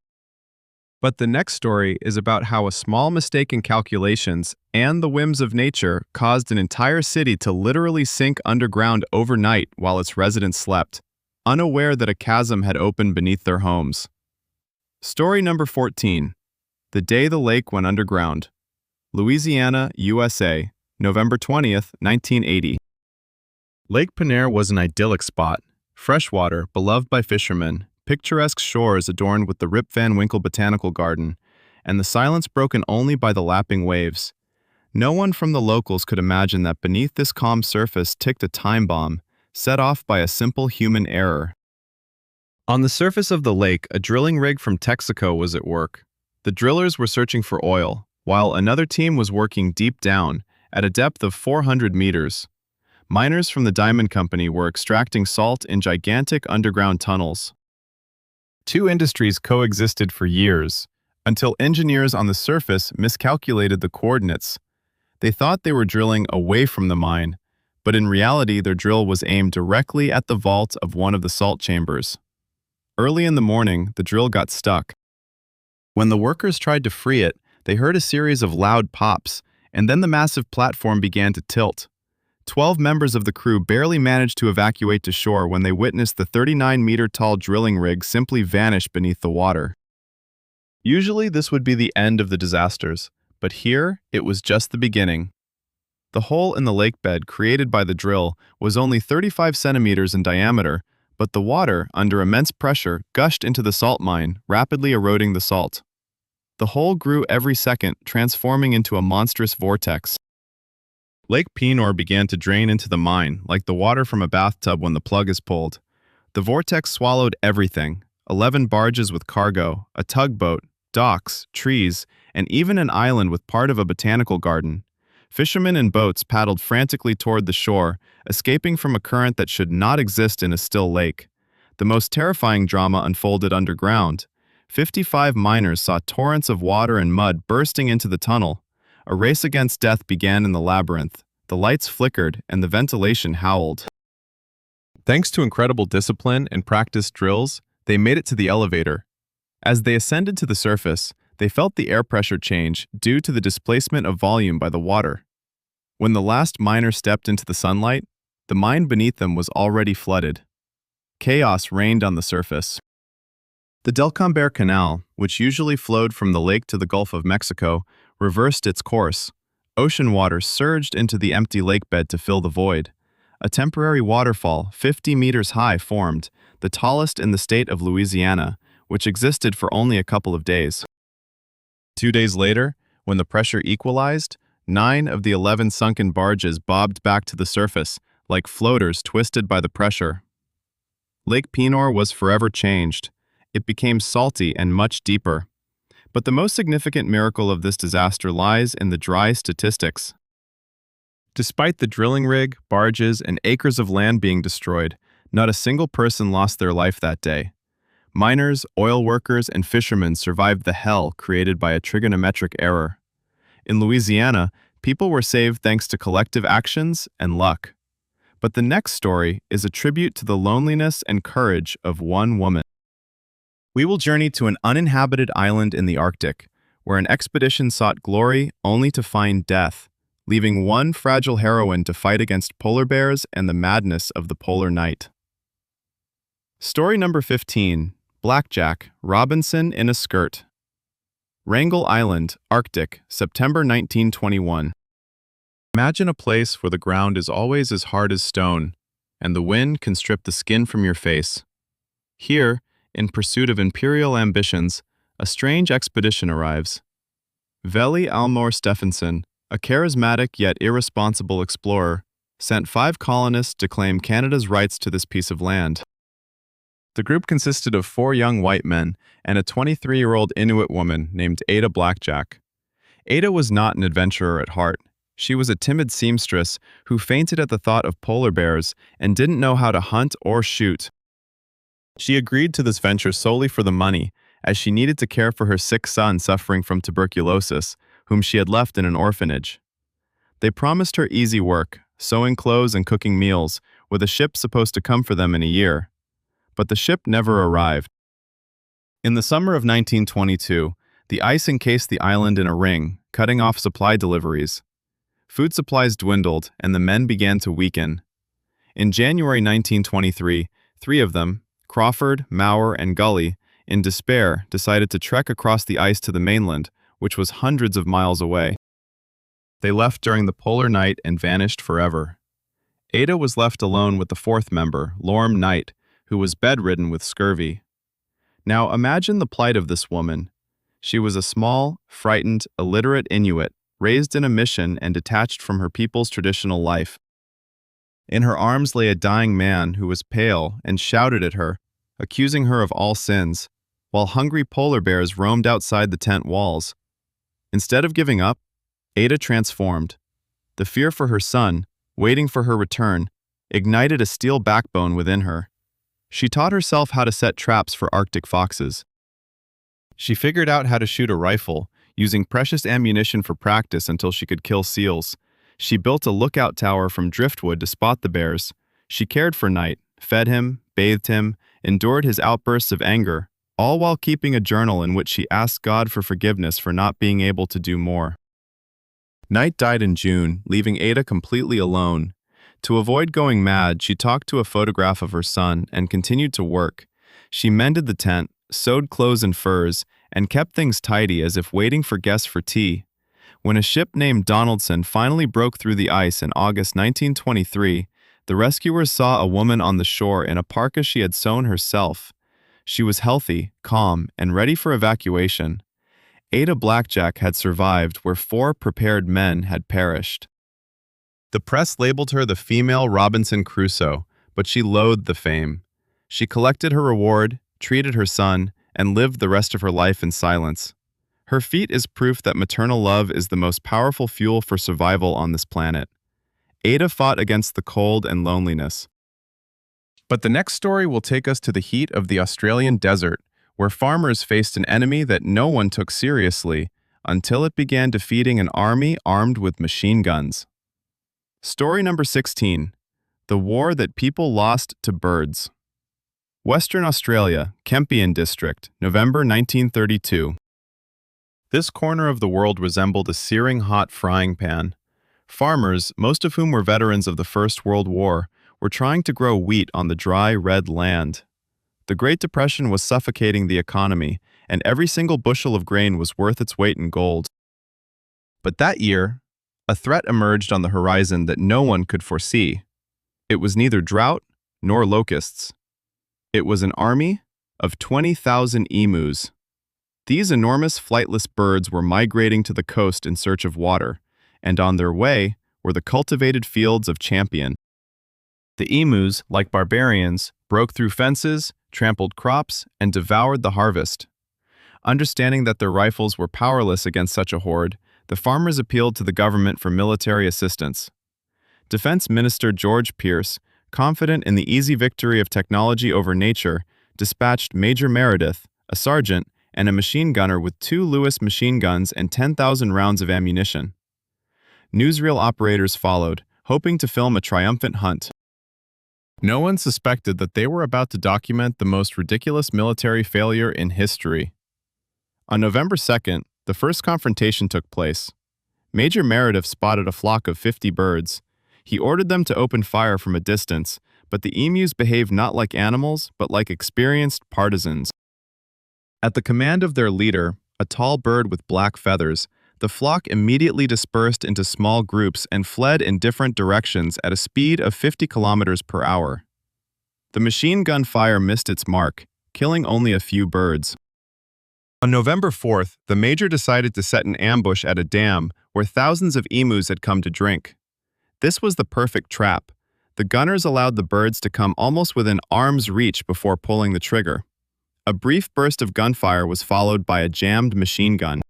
But the next story is about how a small mistake in calculations and the whims of nature caused an entire city to literally sink underground overnight while its residents slept, unaware that a chasm had opened beneath their homes. Story number 14. The Day the Lake Went Underground. Louisiana, USA, November 20th, 1980. Lake Peniel was an idyllic spot, freshwater, beloved by fishermen, picturesque shores adorned with the Rip Van Winkle Botanical Garden, and the silence broken only by the lapping waves. No one from the locals could imagine that beneath this calm surface ticked a time bomb, set off by a simple human error. On the surface of the lake, a drilling rig from Texaco was at work. The drillers were searching for oil, while another team was working deep down, at a depth of 400 meters. Miners from the Diamond Company were extracting salt in gigantic underground tunnels. 2 industries coexisted for years, until engineers on the surface miscalculated the coordinates. They thought they were drilling away from the mine, but in reality their drill was aimed directly at the vault of one of the salt chambers. Early in the morning, the drill got stuck. When the workers tried to free it, they heard a series of loud pops, and then the massive platform began to tilt. 12 members of the crew barely managed to evacuate to shore when they witnessed the 39-meter-tall drilling rig simply vanish beneath the water. Usually, this would be the end of the disasters, but here it was just the beginning. The hole in the lake bed created by the drill was only 35 centimeters in diameter, but the water, under immense pressure, gushed into the salt mine, rapidly eroding the salt. The hole grew every second, transforming into a monstrous vortex. Lake Penor began to drain into the mine, like the water from a bathtub when the plug is pulled. The vortex swallowed everything: 11 barges with cargo, a tugboat, docks, trees, and even an island with part of a botanical garden. Fishermen in boats paddled frantically toward the shore, escaping from a current that should not exist in a still lake. The most terrifying drama unfolded underground. 55 miners saw torrents of water and mud bursting into the tunnel. A race against death began in the labyrinth. The lights flickered and the ventilation howled. Thanks to incredible discipline and practiced drills, they made it to the elevator. As they ascended to the surface, they felt the air pressure change due to the displacement of volume by the water. When the last miner stepped into the sunlight, the mine beneath them was already flooded. Chaos reigned on the surface. The Delcambre Canal, which usually flowed from the lake to the Gulf of Mexico, reversed its course. Ocean water surged into the empty lake bed to fill the void. A temporary waterfall, 50 meters high, formed, the tallest in the state of Louisiana, which existed for only a couple of days. 2 days later, when the pressure equalized, 9 of the 11 sunken barges bobbed back to the surface, like floaters twisted by the pressure. Lake Penor was forever changed. It became salty and much deeper. But the most significant miracle of this disaster lies in the dry statistics. Despite the drilling rig, barges, and acres of land being destroyed, not a single person lost their life that day. Miners, oil workers, and fishermen survived the hell created by a trigonometric error. In Louisiana, people were saved thanks to collective actions and luck. But the next story is a tribute to the loneliness and courage of one woman. We will journey to an uninhabited island in the Arctic, where an expedition sought glory only to find death, leaving one fragile heroine to fight against polar bears and the madness of the polar night. Story number 15, Blackjack, Robinson in a Skirt. Wrangel Island, Arctic, September 1921. Imagine a place where the ground is always as hard as stone, and the wind can strip the skin from your face. Here, in pursuit of imperial ambitions, a strange expedition arrives. Veli Almor Stephenson, a charismatic yet irresponsible explorer, sent 5 colonists to claim Canada's rights to this piece of land. The group consisted of 4 young white men and a 23-year-old Inuit woman named Ada Blackjack. Ada was not an adventurer at heart. She was a timid seamstress who fainted at the thought of polar bears and didn't know how to hunt or shoot. She agreed to this venture solely for the money, as she needed to care for her sick son suffering from tuberculosis, whom she had left in an orphanage. They promised her easy work, sewing clothes and cooking meals, with a ship supposed to come for them in a year. But the ship never arrived. In the summer of 1922, the ice encased the island in a ring, cutting off supply deliveries. Food supplies dwindled, and the men began to weaken. In January 1923, 3 of them, Crawford, Maurer, and Gully, in despair, decided to trek across the ice to the mainland, which was hundreds of miles away. They left during the polar night and vanished forever. Ada was left alone with the 4th member, Lorm Knight, who was bedridden with scurvy. Now imagine the plight of this woman. She was a small, frightened, illiterate Inuit, raised in a mission and detached from her people's traditional life. In her arms lay a dying man who was pale and shouted at her, accusing her of all sins, while hungry polar bears roamed outside the tent walls. Instead of giving up, Ada transformed. The fear for her son, waiting for her return, ignited a steel backbone within her. She taught herself how to set traps for Arctic foxes. She figured out how to shoot a rifle, using precious ammunition for practice until she could kill seals. She built a lookout tower from driftwood to spot the bears. She cared for Knight, fed him, bathed him, endured his outbursts of anger, all while keeping a journal in which she asked God for forgiveness for not being able to do more. Knight died in June, leaving Ada completely alone. To avoid going mad, she talked to a photograph of her son and continued to work. She mended the tent, sewed clothes and furs, and kept things tidy as if waiting for guests for tea. When a ship named Donaldson finally broke through the ice in August 1923, the rescuers saw a woman on the shore in a parka she had sewn herself. She was healthy, calm, and ready for evacuation. Ada Blackjack had survived where 4 prepared men had perished. The press labeled her the female Robinson Crusoe, but she loathed the fame. She collected her reward, treated her son, and lived the rest of her life in silence. Her feat is proof that maternal love is the most powerful fuel for survival on this planet. Ada fought against the cold and loneliness. But the next story will take us to the heat of the Australian desert, where farmers faced an enemy that no one took seriously until it began defeating an army armed with machine guns. Story number 16. The War That People Lost to Birds. Western Australia, Kempian District, November 1932. This corner of the world resembled a searing hot frying pan. Farmers, most of whom were veterans of the First World War, were trying to grow wheat on the dry, red land. The Great Depression was suffocating the economy, and every single bushel of grain was worth its weight in gold. But that year, a threat emerged on the horizon that no one could foresee. It was neither drought nor locusts. It was an army of 20,000 emus. These enormous flightless birds were migrating to the coast in search of water, and on their way were the cultivated fields of Champion. The emus, like barbarians, broke through fences, trampled crops, and devoured the harvest. Understanding that their rifles were powerless against such a horde, the farmers appealed to the government for military assistance. Defense Minister George Pierce, confident in the easy victory of technology over nature, dispatched Major Meredith, a sergeant, and a machine gunner with 2 Lewis machine guns and 10,000 rounds of ammunition. Newsreel operators followed, hoping to film a triumphant hunt. No one suspected that they were about to document the most ridiculous military failure in history. On November 2nd, the first confrontation took place. Major Meredith spotted a flock of 50 birds. He ordered them to open fire from a distance, but the emus behaved not like animals, but like experienced partisans. At the command of their leader, a tall bird with black feathers, the flock immediately dispersed into small groups and fled in different directions at a speed of 50 kilometers per hour. The machine gun fire missed its mark, killing only a few birds. On November 4th, the major decided to set an ambush at a dam where thousands of emus had come to drink. This was the perfect trap. The gunners allowed the birds to come almost within arm's reach before pulling the trigger. A brief burst of gunfire was followed by a jammed machine gun.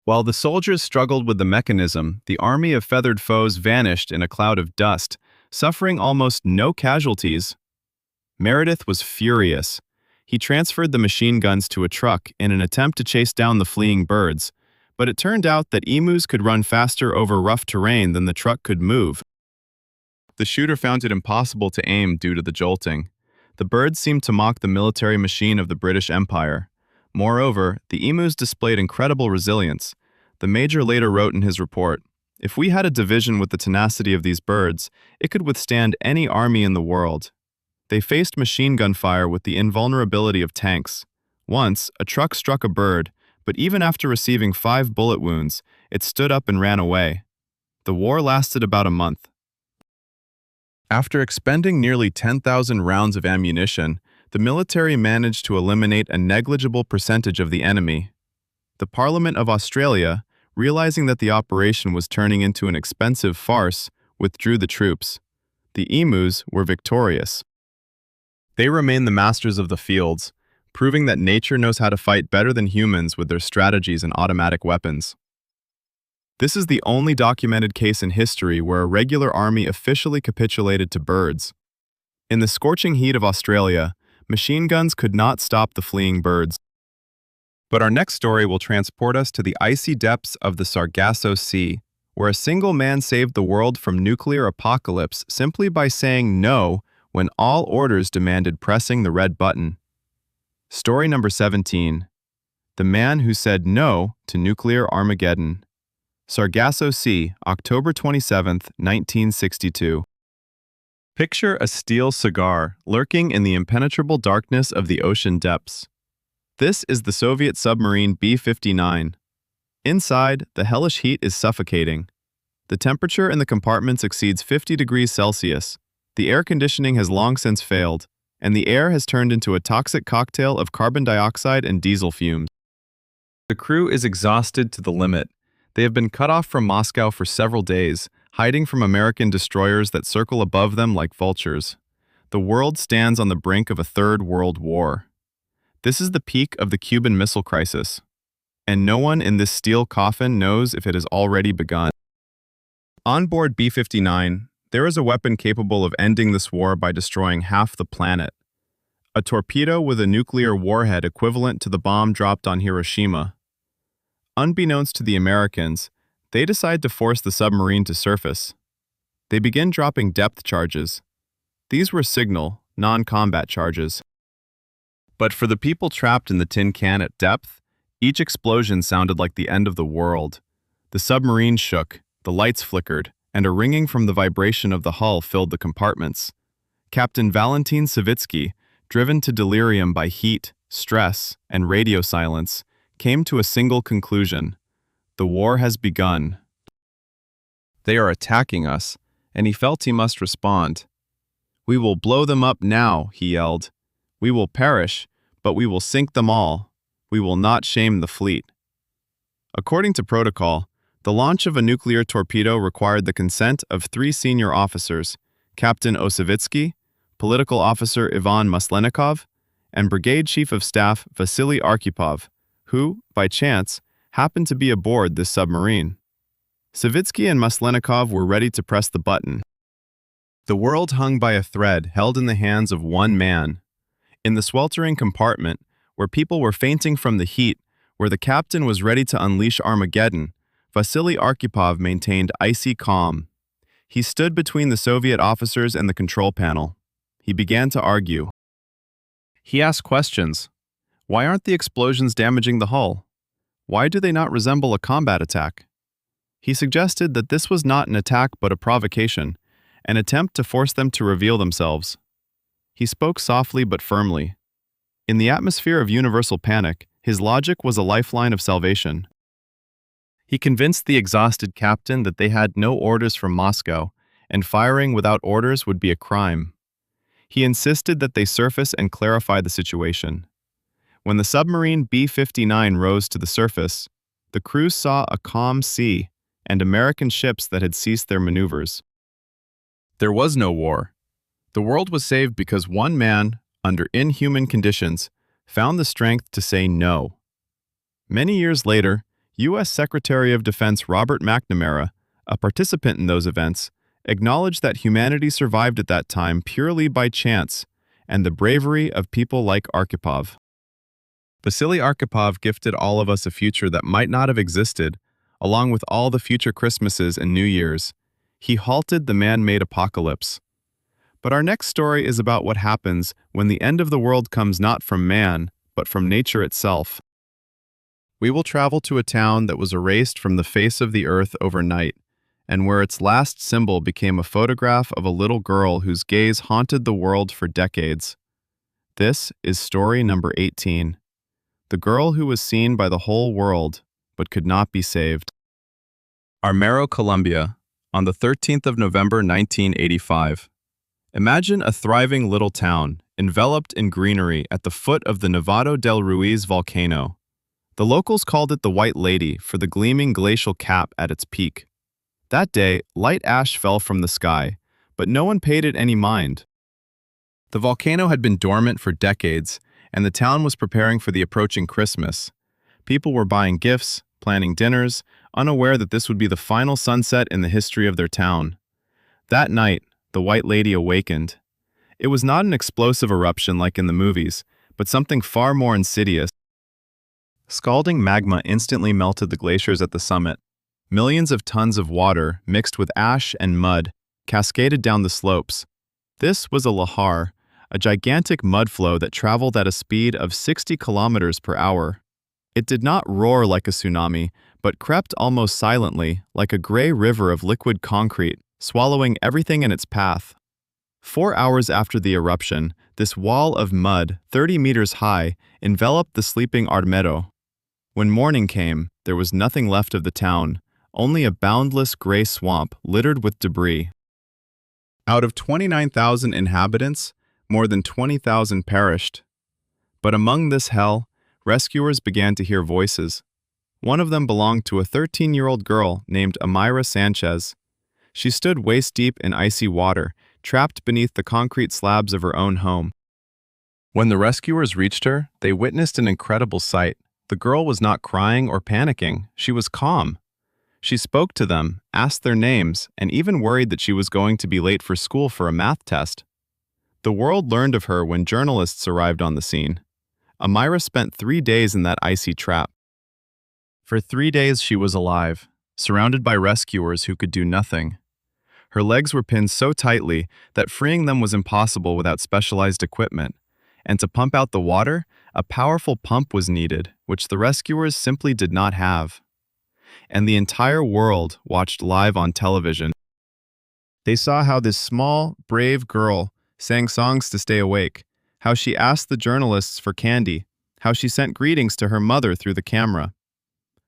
While the soldiers struggled with the mechanism, the army of feathered foes vanished in a cloud of dust, suffering almost no casualties. Meredith was furious. He transferred the machine guns to a truck in an attempt to chase down the fleeing birds, but it turned out that emus could run faster over rough terrain than the truck could move. The shooter found it impossible to aim due to the jolting. The birds seemed to mock the military machine of the British Empire. Moreover, the emus displayed incredible resilience. The major later wrote in his report, "If we had a division with the tenacity of these birds, it could withstand any army in the world." They faced machine gun fire with the invulnerability of tanks. Once, a truck struck a bird, but even after receiving 5 bullet wounds, it stood up and ran away. The war lasted about a month. After expending nearly 10,000 rounds of ammunition, the military managed to eliminate a negligible percentage of the enemy. The Parliament of Australia, realizing that the operation was turning into an expensive farce, withdrew the troops. The emus were victorious. They remain the masters of the fields, proving that nature knows how to fight better than humans with their strategies and automatic weapons. This is the only documented case in history where a regular army officially capitulated to birds. In the scorching heat of Australia, machine guns could not stop the fleeing birds. But our next story will transport us to the icy depths of the Sargasso Sea, where a single man saved the world from nuclear apocalypse simply by saying no when all orders demanded pressing the red button. Story number 17. The Man Who Said No to Nuclear Armageddon. Sargasso Sea, October 27, 1962. Picture a steel cigar lurking in the impenetrable darkness of the ocean depths. This is the Soviet submarine B-59. Inside, the hellish heat is suffocating. The temperature in the compartments exceeds 50 degrees Celsius. The air conditioning has long since failed, and the air has turned into a toxic cocktail of carbon dioxide and diesel fumes. The crew is exhausted to the limit. They have been cut off from Moscow for several days, hiding from American destroyers that circle above them like vultures. The world stands on the brink of a third world war. This is the peak of the Cuban Missile Crisis, and no one in this steel coffin knows if it has already begun. On board B-59, there is a weapon capable of ending this war by destroying half the planet. A torpedo with a nuclear warhead equivalent to the bomb dropped on Hiroshima. Unbeknownst to the Americans, they decide to force the submarine to surface. They begin dropping depth charges. These were signal, non-combat charges. But for the people trapped in the tin can at depth, each explosion sounded like the end of the world. The submarine shook, the lights flickered, and a ringing from the vibration of the hull filled the compartments. Captain Valentin Savitsky, driven to delirium by heat, stress, and radio silence, came to a single conclusion. The war has begun. They are attacking us, and he felt he must respond. "We will blow them up now," he yelled. "We will perish, but we will sink them all. We will not shame the fleet." According to protocol, the launch of a nuclear torpedo required the consent of 3 senior officers, Captain Osavitsky, Political Officer Ivan Maslenikov, and Brigade Chief of Staff Vasily Arkhipov, who, by chance, happened to be aboard this submarine. Savitsky and Maslenikov were ready to press the button. The world hung by a thread held in the hands of one man. In the sweltering compartment, where people were fainting from the heat, where the captain was ready to unleash Armageddon, Vasily Arkhipov maintained icy calm. He stood between the Soviet officers and the control panel. He began to argue. He asked questions. Why aren't the explosions damaging the hull? Why do they not resemble a combat attack? He suggested that this was not an attack but a provocation, an attempt to force them to reveal themselves. He spoke softly but firmly. In the atmosphere of universal panic, his logic was a lifeline of salvation. He convinced the exhausted captain that they had no orders from Moscow, and firing without orders would be a crime. He insisted that they surface and clarify the situation. When the submarine B-59 rose to the surface, the crew saw a calm sea and American ships that had ceased their maneuvers. There was no war. The world was saved because one man, under inhuman conditions, found the strength to say no. Many years later, U.S. Secretary of Defense Robert McNamara, a participant in those events, acknowledged that humanity survived at that time purely by chance and the bravery of people like Arkhipov. Vasily Arkhipov gifted all of us a future that might not have existed, along with all the future Christmases and New Years. He halted the man-made apocalypse. But our next story is about what happens when the end of the world comes not from man, but from nature itself. We will travel to a town that was erased from the face of the earth overnight, and where its last symbol became a photograph of a little girl whose gaze haunted the world for decades. This is story number 18. The girl who was seen by the whole world, but could not be saved. Armero, Colombia, on the 13th of November 1985. Imagine a thriving little town, enveloped in greenery at the foot of the Nevado del Ruiz volcano. The locals called it the White Lady for the gleaming glacial cap at its peak. That day, light ash fell from the sky, but no one paid it any mind. The volcano had been dormant for decades, and the town was preparing for the approaching Christmas. People were buying gifts, planning dinners, unaware that this would be the final sunset in the history of their town. That night, the White Lady awakened. It was not an explosive eruption like in the movies, but something far more insidious. Scalding magma instantly melted the glaciers at the summit. Millions of tons of water, mixed with ash and mud, cascaded down the slopes. This was a lahar, a gigantic mud flow that traveled at a speed of 60 kilometers per hour. It did not roar like a tsunami, but crept almost silently, like a gray river of liquid concrete, swallowing everything in its path. 4 hours after the eruption, This wall of mud, 30 meters high, enveloped the sleeping Armedo. When morning came, there was nothing left of the town, only a boundless gray swamp littered with debris. Out of 29,000 inhabitants, more than 20,000 perished. But among this hell, rescuers began to hear voices. One of them belonged to a 13-year-old girl named Amira Sanchez. She stood waist-deep in icy water, trapped beneath the concrete slabs of her own home. When the rescuers reached her, they witnessed an incredible sight. The girl was not crying or panicking. She was calm. She spoke to them, asked their names, and even worried that she was going to be late for school for a math test. The world learned of her when journalists arrived on the scene. Amira spent 3 days in that icy trap. For 3 days she was alive, surrounded by rescuers who could do nothing. Her legs were pinned so tightly that freeing them was impossible without specialized equipment, and to pump out the water, a powerful pump was needed, which the rescuers simply did not have. And the entire world watched live on television. They saw how this small, brave girl sang songs to stay awake, how she asked the journalists for candy, how she sent greetings to her mother through the camera.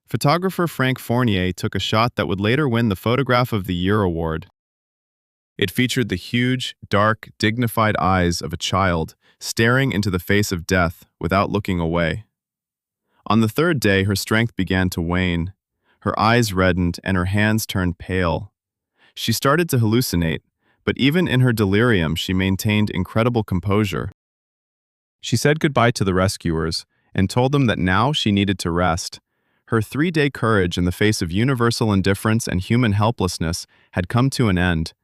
Photographer Frank Fournier took a shot that would later win the Photograph of the Year award. It featured the huge, dark, dignified eyes of a child staring into the face of death without looking away. On the 3rd day, her strength began to wane. Her eyes reddened and her hands turned pale. She started to hallucinate, but even in her delirium, she maintained incredible composure. She said goodbye to the rescuers and told them that now she needed to rest. Her 3-day courage in the face of universal indifference and human helplessness had come to an end.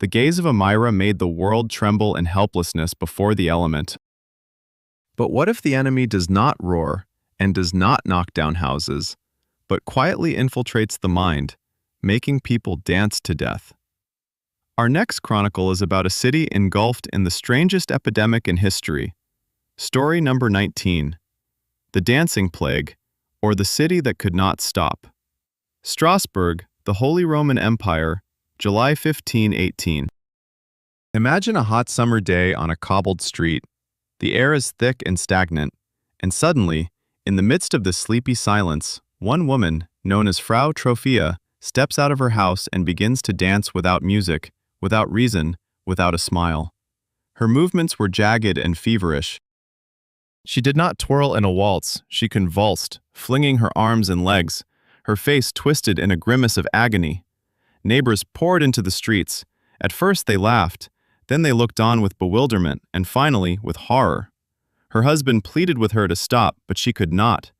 The gaze of Amira made the world tremble in helplessness before the element. But what if the enemy does not roar and does not knock down houses, but quietly infiltrates the mind, making people dance to death? Our next chronicle is about a city engulfed in the strangest epidemic in history. Story number 19. The Dancing Plague, or the City That Could Not Stop. Strasbourg, the Holy Roman Empire, July 15, 18. Imagine a hot summer day on a cobbled street. The air is thick and stagnant, and suddenly, in the midst of this sleepy silence, one woman, known as Frau Trophia, steps out of her house and begins to dance without music, without reason, without a smile. Her movements were jagged and feverish. She did not twirl in a waltz, she convulsed, flinging her arms and legs, her face twisted in a grimace of agony. Neighbors poured into the streets. At first they laughed, then they looked on with bewilderment, and finally with horror. Her husband pleaded with her to stop, but she could not.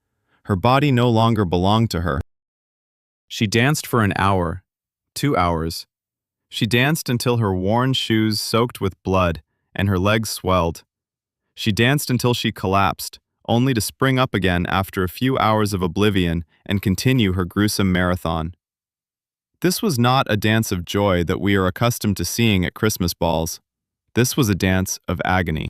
Her body no longer belonged to her. She danced for an hour, 2 hours. She danced until her worn shoes soaked with blood and her legs swelled. She danced until she collapsed, only to spring up again after a few hours of oblivion and continue her gruesome marathon. This was not a dance of joy that we are accustomed to seeing at Christmas balls. This was a dance of agony.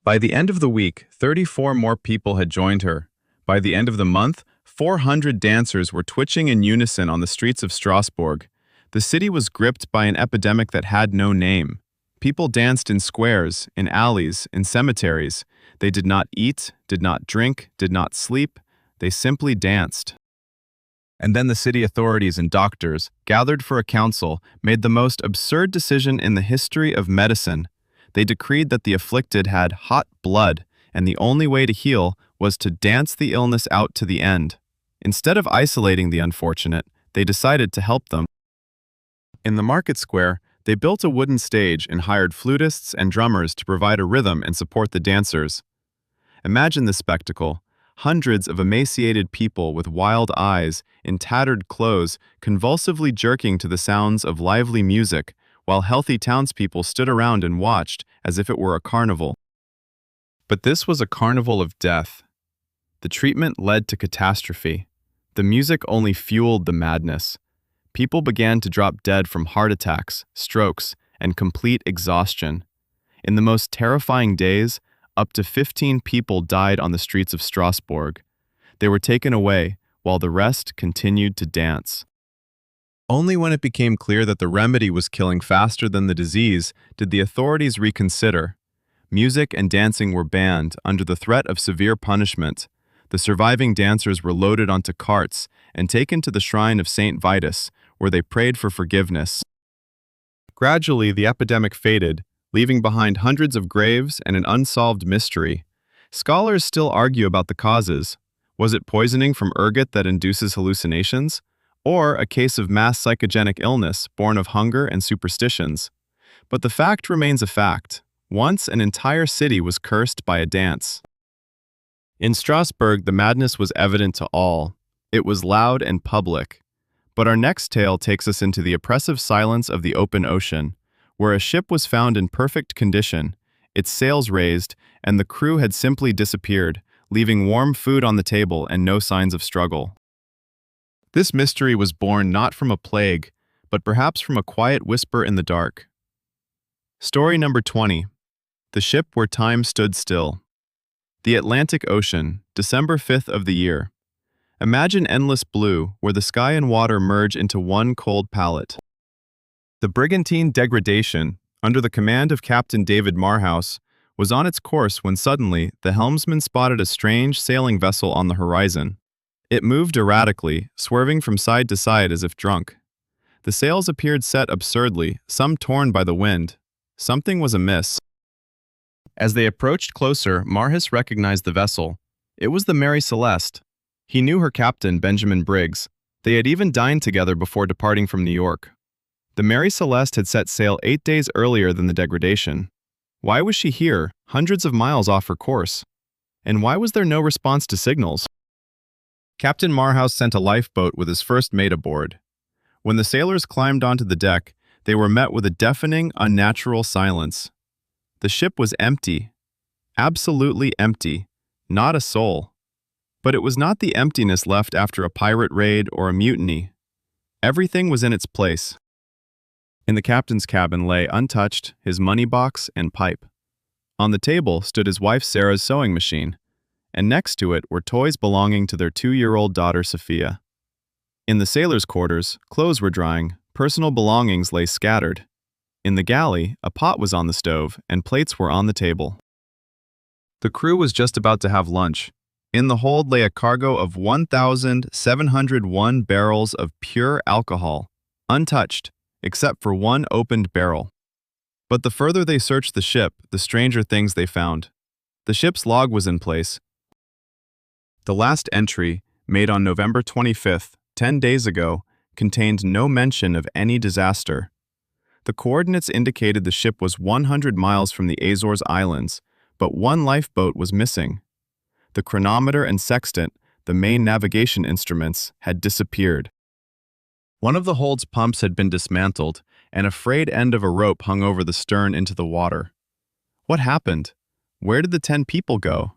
By the end of the week, 34 more people had joined her. By the end of the month, 400 dancers were twitching in unison on the streets of Strasbourg. The city was gripped by an epidemic that had no name. People danced in squares, in alleys, in cemeteries. They did not eat, did not drink, did not sleep. They simply danced. And then the city authorities and doctors, gathered for a council, made the most absurd decision in the history of medicine. They decreed that the afflicted had hot blood, and the only way to heal was to dance the illness out to the end. Instead of isolating the unfortunate, they decided to help them. In the market square, they built a wooden stage and hired flutists and drummers to provide a rhythm and support the dancers. Imagine the spectacle. Hundreds of emaciated people with wild eyes, in tattered clothes, convulsively jerking to the sounds of lively music, while healthy townspeople stood around and watched as if it were a carnival. But this was a carnival of death. The treatment led to catastrophe. The music only fueled the madness. People began to drop dead from heart attacks, strokes, and complete exhaustion. In the most terrifying days, up to 15 people died on the streets of Strasbourg. They were taken away, while the rest continued to dance. Only when it became clear that the remedy was killing faster than the disease did the authorities reconsider. Music and dancing were banned under the threat of severe punishment. The surviving dancers were loaded onto carts and taken to the shrine of Saint Vitus, where they prayed for forgiveness. Gradually, the epidemic faded, leaving behind hundreds of graves and an unsolved mystery. Scholars still argue about the causes. Was it poisoning from ergot that induces hallucinations? Or a case of mass psychogenic illness born of hunger and superstitions? But the fact remains a fact. Once an entire city was cursed by a dance. In Strasbourg, the madness was evident to all. It was loud and public. But our next tale takes us into the oppressive silence of the open ocean, where a ship was found in perfect condition, its sails raised, and the crew had simply disappeared, leaving warm food on the table and no signs of struggle. This mystery was born not from a plague, but perhaps from a quiet whisper in the dark. Story number 20. The Ship Where Time Stood Still. The Atlantic Ocean, December 5th of the year. Imagine endless blue, where the sky and water merge into one cold palette. The brigantine Degradation, under the command of Captain David Marhouse, was on its course when suddenly the helmsman spotted a strange sailing vessel on the horizon. It moved erratically, swerving from side to side as if drunk. The sails appeared set absurdly, some torn by the wind. Something was amiss. As they approached closer, Marhouse recognized the vessel. It was the Mary Celeste. He knew her captain, Benjamin Briggs. They had even dined together before departing from New York. The Mary Celeste had set sail 8 days earlier than the Degradation. Why was she here, hundreds of miles off her course? And why was there no response to signals? Captain Marhouse sent a lifeboat with his first mate aboard. When the sailors climbed onto the deck, they were met with a deafening, unnatural silence. The ship was empty. Absolutely empty. Not a soul. But it was not the emptiness left after a pirate raid or a mutiny. Everything was in its place. In the captain's cabin lay, untouched, his money box and pipe. On the table stood his wife Sarah's sewing machine, and next to it were toys belonging to their 2-year-old daughter Sophia. In the sailors' quarters, clothes were drying, personal belongings lay scattered. In the galley, a pot was on the stove, and plates were on the table. The crew was just about to have lunch. In the hold lay a cargo of 1,701 barrels of pure alcohol, untouched, except for one opened barrel. But the further they searched the ship, the stranger things they found. The ship's log was in place. The last entry, made on November 25th, 10 days ago, contained no mention of any disaster. The coordinates indicated the ship was 100 miles from the Azores Islands, but one lifeboat was missing. The chronometer and sextant, the main navigation instruments, had disappeared. One of the hold's pumps had been dismantled, and a frayed end of a rope hung over the stern into the water. What happened? Where did the 10 people go?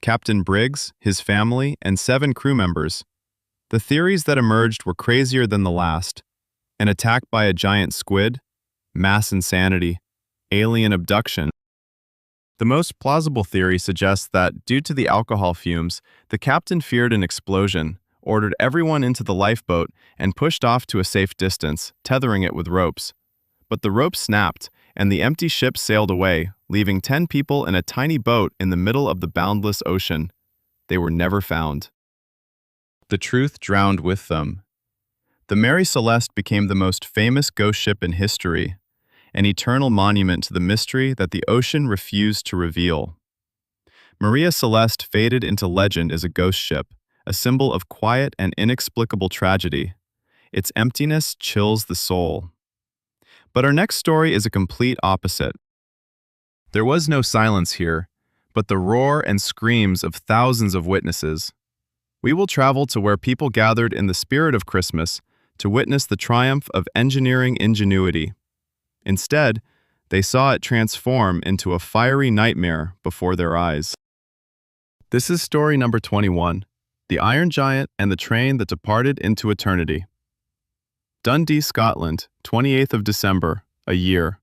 Captain Briggs, his family, and 7 crew members. The theories that emerged were crazier than the last. An attack by a giant squid, mass insanity, alien abduction. The most plausible theory suggests that, due to the alcohol fumes, the captain feared an explosion, ordered everyone into the lifeboat, and pushed off to a safe distance, tethering it with ropes. But the rope snapped, and the empty ship sailed away, leaving 10 people in a tiny boat in the middle of the boundless ocean. They were never found. The truth drowned with them. The Mary Celeste became the most famous ghost ship in history, an eternal monument to the mystery that the ocean refused to reveal. Maria Celeste faded into legend as a ghost ship, a symbol of quiet and inexplicable tragedy. Its emptiness chills the soul. But our next story is a complete opposite. There was no silence here, but the roar and screams of thousands of witnesses. We will travel to where people gathered in the spirit of Christmas to witness the triumph of engineering ingenuity. Instead, they saw it transform into a fiery nightmare before their eyes. This is story number 21, The Iron Giant and the Train That Departed into Eternity. Dundee, Scotland, 28th of December, a year.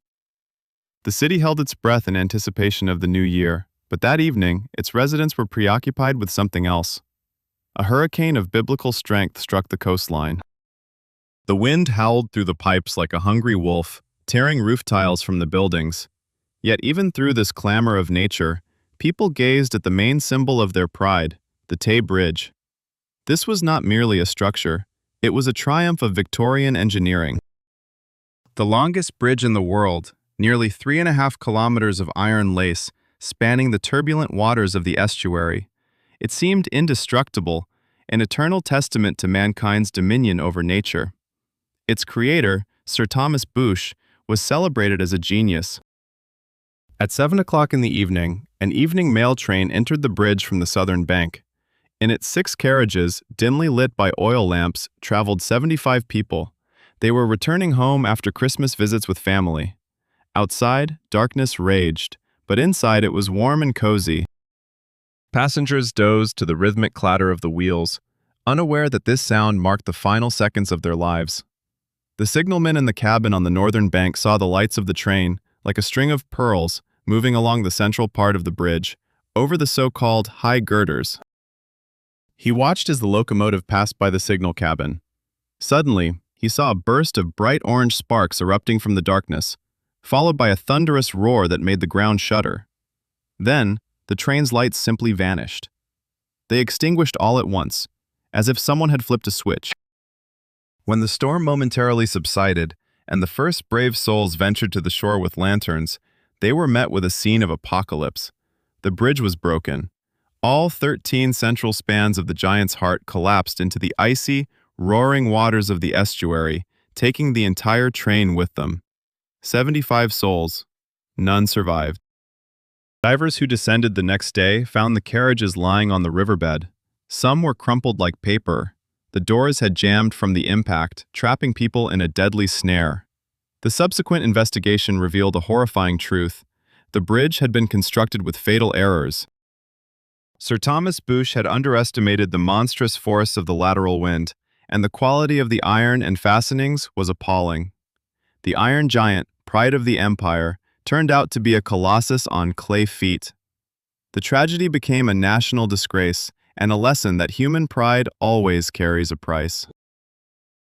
The city held its breath in anticipation of the new year, but that evening, its residents were preoccupied with something else. A hurricane of biblical strength struck the coastline. The wind howled through the pipes like a hungry wolf, tearing roof tiles from the buildings. Yet even through this clamor of nature, people gazed at the main symbol of their pride, the Tay Bridge. This was not merely a structure, it was a triumph of Victorian engineering. The longest bridge in the world, nearly 3.5 kilometers of iron lace, spanning the turbulent waters of the estuary. It seemed indestructible, an eternal testament to mankind's dominion over nature. Its creator, Sir Thomas Bouch, was celebrated as a genius. At 7 o'clock in the evening, an evening mail train entered the bridge from the southern bank. In its 6 carriages, dimly lit by oil lamps, traveled 75 people. They were returning home after Christmas visits with family. Outside, darkness raged, but inside it was warm and cozy. Passengers dozed to the rhythmic clatter of the wheels, unaware that this sound marked the final seconds of their lives. The signalman in the cabin on the northern bank saw the lights of the train, like a string of pearls, moving along the central part of the bridge, over the so-called high girders. He watched as the locomotive passed by the signal cabin. Suddenly, he saw a burst of bright orange sparks erupting from the darkness, followed by a thunderous roar that made the ground shudder. Then, the train's lights simply vanished. They extinguished all at once, as if someone had flipped a switch. When the storm momentarily subsided, and the first brave souls ventured to the shore with lanterns, they were met with a scene of apocalypse. The bridge was broken. All 13 central spans of the Giant's Heart collapsed into the icy, roaring waters of the estuary, taking the entire train with them. 75 souls. None survived. Divers who descended the next day found the carriages lying on the riverbed. Some were crumpled like paper. The doors had jammed from the impact, trapping people in a deadly snare. The subsequent investigation revealed a horrifying truth. The bridge had been constructed with fatal errors. Sir Thomas Bouch had underestimated the monstrous force of the lateral wind, and the quality of the iron and fastenings was appalling. The Iron Giant, pride of the empire, turned out to be a colossus on clay feet. The tragedy became a national disgrace and a lesson that human pride always carries a price.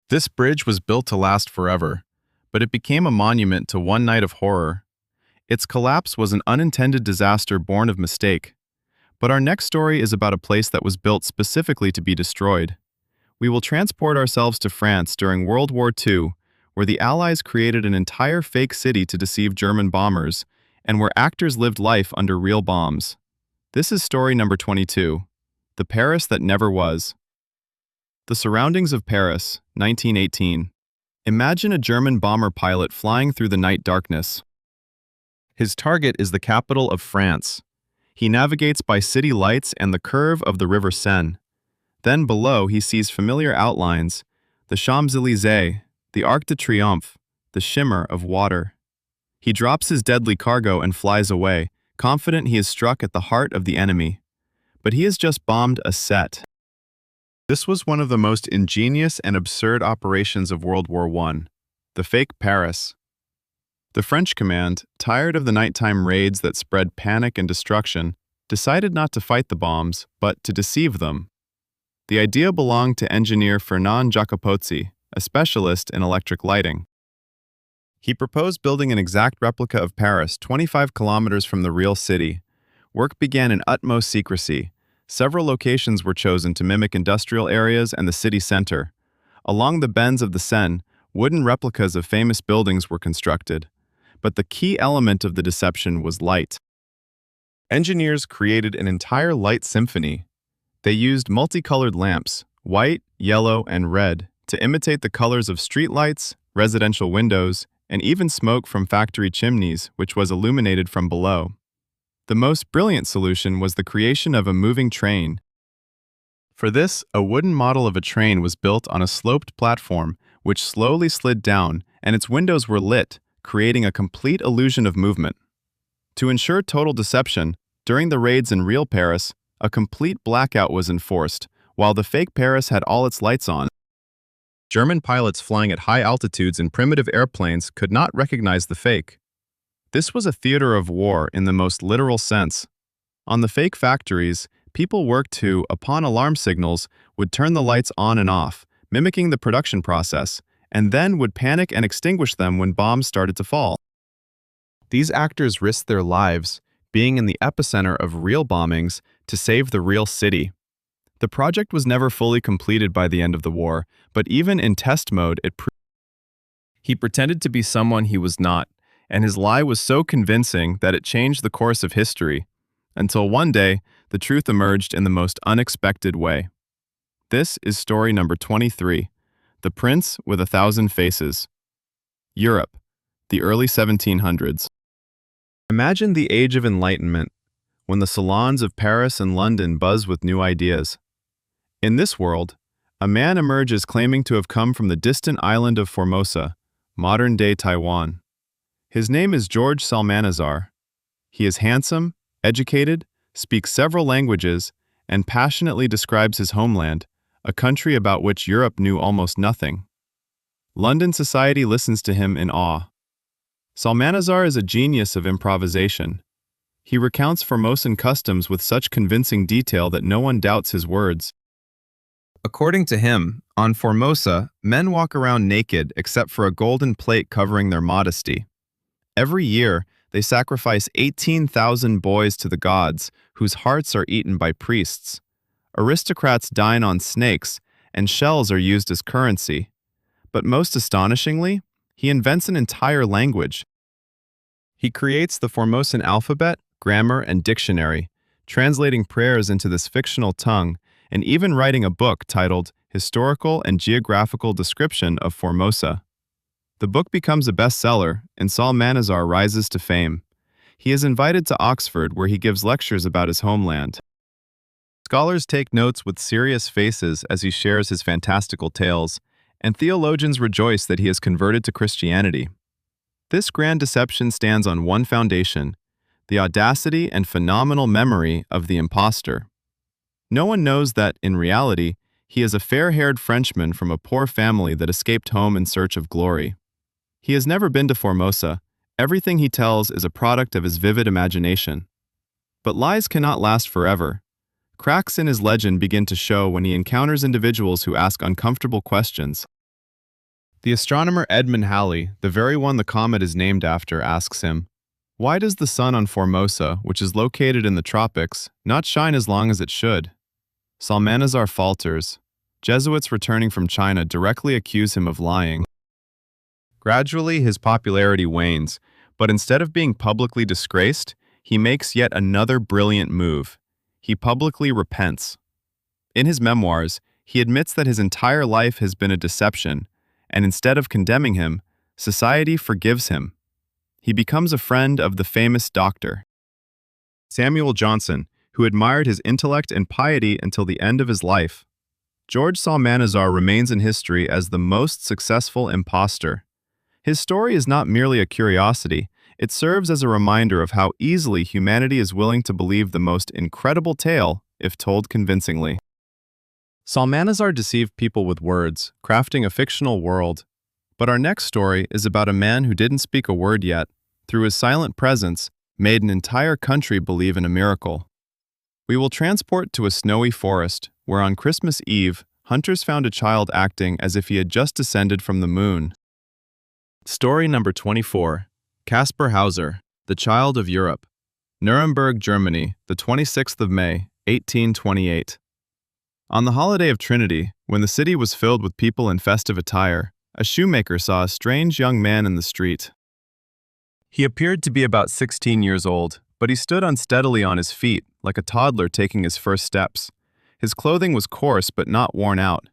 This bridge was built to last forever, but it became a monument to one night of horror. Its collapse was an unintended disaster born of mistake. But our next story is about a place that was built specifically to be destroyed. We will transport ourselves to France during World War II, where the Allies created an entire fake city to deceive German bombers, and where actors lived life under real bombs. This is story number 22, The Paris That Never Was. The surroundings of Paris, 1918. Imagine a German bomber pilot flying through the night darkness. His target is the capital of France. He navigates by city lights and the curve of the river Seine. Then below he sees familiar outlines, the Champs-Élysées, the Arc de Triomphe, the shimmer of water. He drops his deadly cargo and flies away, confident he has struck at the heart of the enemy. But he has just bombed a set. This was one of the most ingenious and absurd operations of World War I, the fake Paris. The French command, tired of the nighttime raids that spread panic and destruction, decided not to fight the bombs, but to deceive them. The idea belonged to engineer Fernand Jacopozzi, a specialist in electric lighting. He proposed building an exact replica of Paris 25 kilometers from the real city. Work began in utmost secrecy. Several locations were chosen to mimic industrial areas and the city center. Along the bends of the Seine, wooden replicas of famous buildings were constructed. But the key element of the deception was light. Engineers created an entire light symphony. They used multicolored lamps, white, yellow, and red, to imitate the colors of streetlights, residential windows, and even smoke from factory chimneys, which was illuminated from below. The most brilliant solution was the creation of a moving train. For this, a wooden model of a train was built on a sloped platform, which slowly slid down, and its windows were lit, creating a complete illusion of movement. To ensure total deception, during the raids in real Paris, a complete blackout was enforced, while the fake Paris had all its lights on. German pilots flying at high altitudes in primitive airplanes could not recognize the fake. This was a theater of war in the most literal sense. On the fake factories, people worked who, upon alarm signals, would turn the lights on and off, mimicking the production process, and then would panic and extinguish them when bombs started to fall. These actors risked their lives, being in the epicenter of real bombings, to save the real city. The project was never fully completed by the end of the war, but even in test mode, he pretended to be someone he was not, and his lie was so convincing that it changed the course of history, until one day, the truth emerged in the most unexpected way. This is story number 23, The Prince with 1,000 Faces. Europe, the early 1700s. Imagine the Age of Enlightenment, when the salons of Paris and London buzz with new ideas. In this world, a man emerges claiming to have come from the distant island of Formosa, modern-day Taiwan. His name is George Salmanazar. He is handsome, educated, speaks several languages, and passionately describes his homeland, a country about which Europe knew almost nothing. London society listens to him in awe. Salmanazar is a genius of improvisation. He recounts Formosan customs with such convincing detail that no one doubts his words. According to him, on Formosa, men walk around naked except for a golden plate covering their modesty. Every year, they sacrifice 18,000 boys to the gods, whose hearts are eaten by priests. Aristocrats dine on snakes, and shells are used as currency. But most astonishingly, he invents an entire language. He creates the Formosan alphabet, grammar, and dictionary, translating prayers into this fictional tongue, and even writing a book titled Historical and Geographical Description of Formosa. The book becomes a bestseller, and Salmanazar rises to fame. He is invited to Oxford, where he gives lectures about his homeland. Scholars take notes with serious faces as he shares his fantastical tales, and theologians rejoice that he has converted to Christianity. This grand deception stands on one foundation: the audacity and phenomenal memory of the impostor. No one knows that, in reality, he is a fair-haired Frenchman from a poor family that escaped home in search of glory. He has never been to Formosa. Everything he tells is a product of his vivid imagination. But lies cannot last forever. Cracks in his legend begin to show when he encounters individuals who ask uncomfortable questions. The astronomer Edmund Halley, the very one the comet is named after, asks him, "Why does the sun on Formosa, which is located in the tropics, not shine as long as it should?" Salmanazar falters. Jesuits returning from China directly accuse him of lying. Gradually, his popularity wanes, but instead of being publicly disgraced, he makes yet another brilliant move. He publicly repents. In his memoirs, he admits that his entire life has been a deception, and instead of condemning him, society forgives him. He becomes a friend of the famous Dr. Samuel Johnson, who admired his intellect and piety until the end of his life. George Salmanazar remains in history as the most successful impostor. His story is not merely a curiosity, it serves as a reminder of how easily humanity is willing to believe the most incredible tale if told convincingly. Salmanazar deceived people with words, crafting a fictional world. But our next story is about a man who didn't speak a word yet, through his silent presence, made an entire country believe in a miracle. We will transport to a snowy forest, where on Christmas Eve, hunters found a child acting as if he had just descended from the moon. Story number 24. Caspar Hauser, the Child of Europe. Nuremberg, Germany, the 26th of May, 1828. On the holiday of Trinity, when the city was filled with people in festive attire, a shoemaker saw a strange young man in the street. He appeared to be about 16 years old, but he stood unsteadily on his feet, like a toddler taking his first steps. His clothing was coarse but not worn out.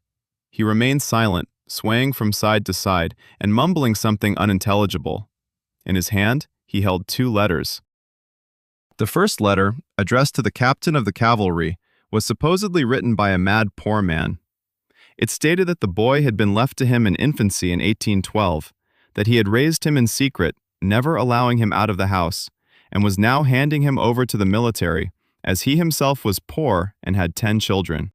He remained silent, swaying from side to side and mumbling something unintelligible. In his hand, he held 2 letters. The first letter, addressed to the captain of the cavalry, was supposedly written by a mad poor man. It stated that the boy had been left to him in infancy in 1812, that he had raised him in secret, never allowing him out of the house, and was now handing him over to the military, as he himself was poor and had 10 children.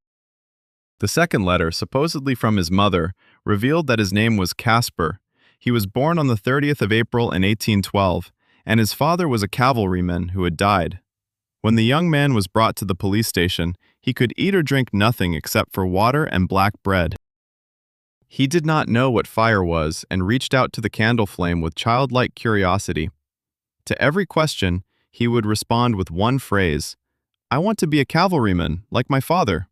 The second letter, supposedly from his mother, revealed that his name was Caspar. He was born on the 30th of April in 1812, and his father was a cavalryman who had died. When the young man was brought to the police station, he could eat or drink nothing except for water and black bread. He did not know what fire was and reached out to the candle flame with childlike curiosity. To every question, he would respond with one phrase: "I want to be a cavalryman, like my father."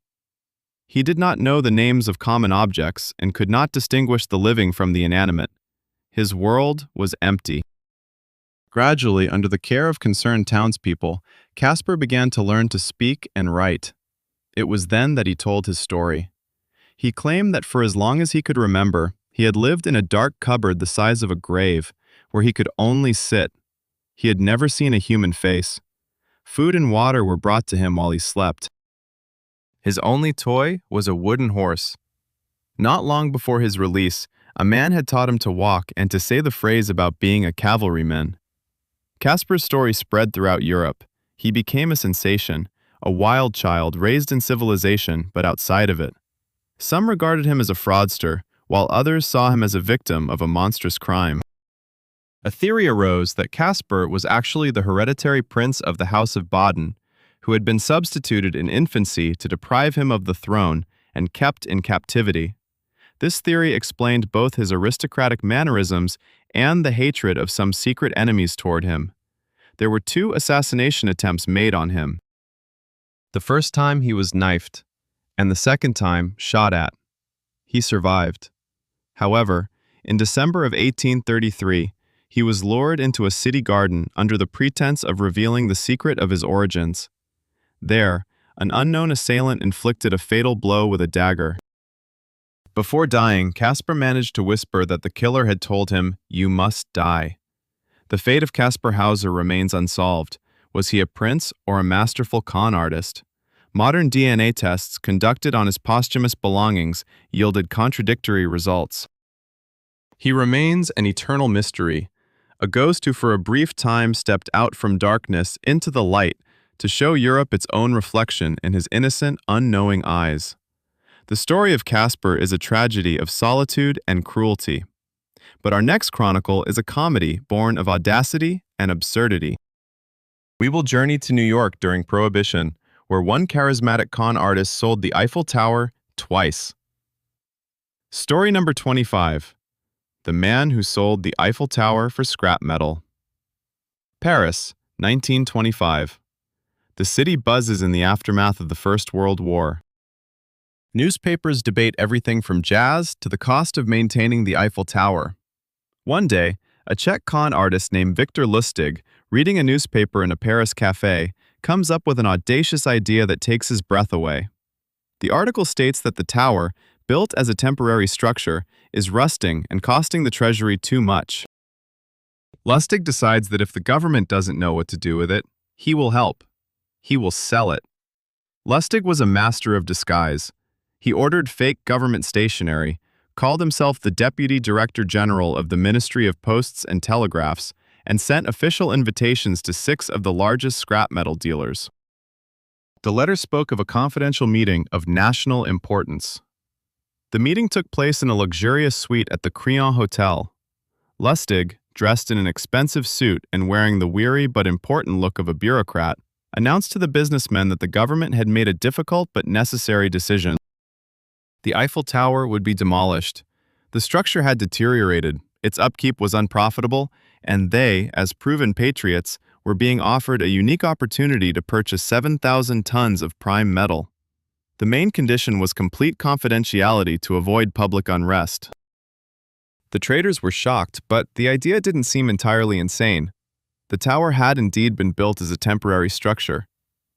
He did not know the names of common objects and could not distinguish the living from the inanimate. His world was empty. Gradually, under the care of concerned townspeople, Caspar began to learn to speak and write. It was then that he told his story. He claimed that for as long as he could remember, he had lived in a dark cupboard the size of a grave, where he could only sit. He had never seen a human face. Food and water were brought to him while he slept. His only toy was a wooden horse. Not long before his release, a man had taught him to walk and to say the phrase about being a cavalryman. Caspar's story spread throughout Europe. He became a sensation, a wild child raised in civilization but outside of it. Some regarded him as a fraudster, while others saw him as a victim of a monstrous crime. A theory arose that Caspar was actually the hereditary prince of the House of Baden, who had been substituted in infancy to deprive him of the throne and kept in captivity. This theory explained both his aristocratic mannerisms and the hatred of some secret enemies toward him. There were 2 assassination attempts made on him. The first time he was knifed, and the second time shot at. He survived. However, in December of 1833, he was lured into a city garden under the pretense of revealing the secret of his origins. There, an unknown assailant inflicted a fatal blow with a dagger. Before dying, Caspar managed to whisper that the killer had told him, "You must die." The fate of Caspar Hauser remains unsolved. Was he a prince or a masterful con artist? Modern DNA tests conducted on his posthumous belongings yielded contradictory results. He remains an eternal mystery, a ghost who for a brief time stepped out from darkness into the light to show Europe its own reflection in his innocent, unknowing eyes. The story of Caspar is a tragedy of solitude and cruelty. But our next chronicle is a comedy born of audacity and absurdity. We will journey to New York during Prohibition, where one charismatic con artist sold the Eiffel Tower twice. Story number 25. The Man Who Sold the Eiffel Tower for Scrap Metal. Paris, 1925. The city buzzes in the aftermath of the First World War. Newspapers debate everything from jazz to the cost of maintaining the Eiffel Tower. One day, a Czech con artist named Victor Lustig, reading a newspaper in a Paris cafe, comes up with an audacious idea that takes his breath away. The article states that the tower, built as a temporary structure, is rusting and costing the treasury too much. Lustig decides that if the government doesn't know what to do with it, he will help. He will sell it. Lustig was a master of disguise. He ordered fake government stationery, called himself the Deputy Director General of the Ministry of Posts and Telegraphs, and sent official invitations to 6 of the largest scrap metal dealers. The letter spoke of a confidential meeting of national importance. The meeting took place in a luxurious suite at the Crillon Hotel. Lustig, dressed in an expensive suit and wearing the weary but important look of a bureaucrat, announced to the businessmen that the government had made a difficult but necessary decision. The Eiffel Tower would be demolished. The structure had deteriorated, its upkeep was unprofitable, and they, as proven patriots, were being offered a unique opportunity to purchase 7,000 tons of prime metal. The main condition was complete confidentiality to avoid public unrest. The traders were shocked, but the idea didn't seem entirely insane. The tower had indeed been built as a temporary structure.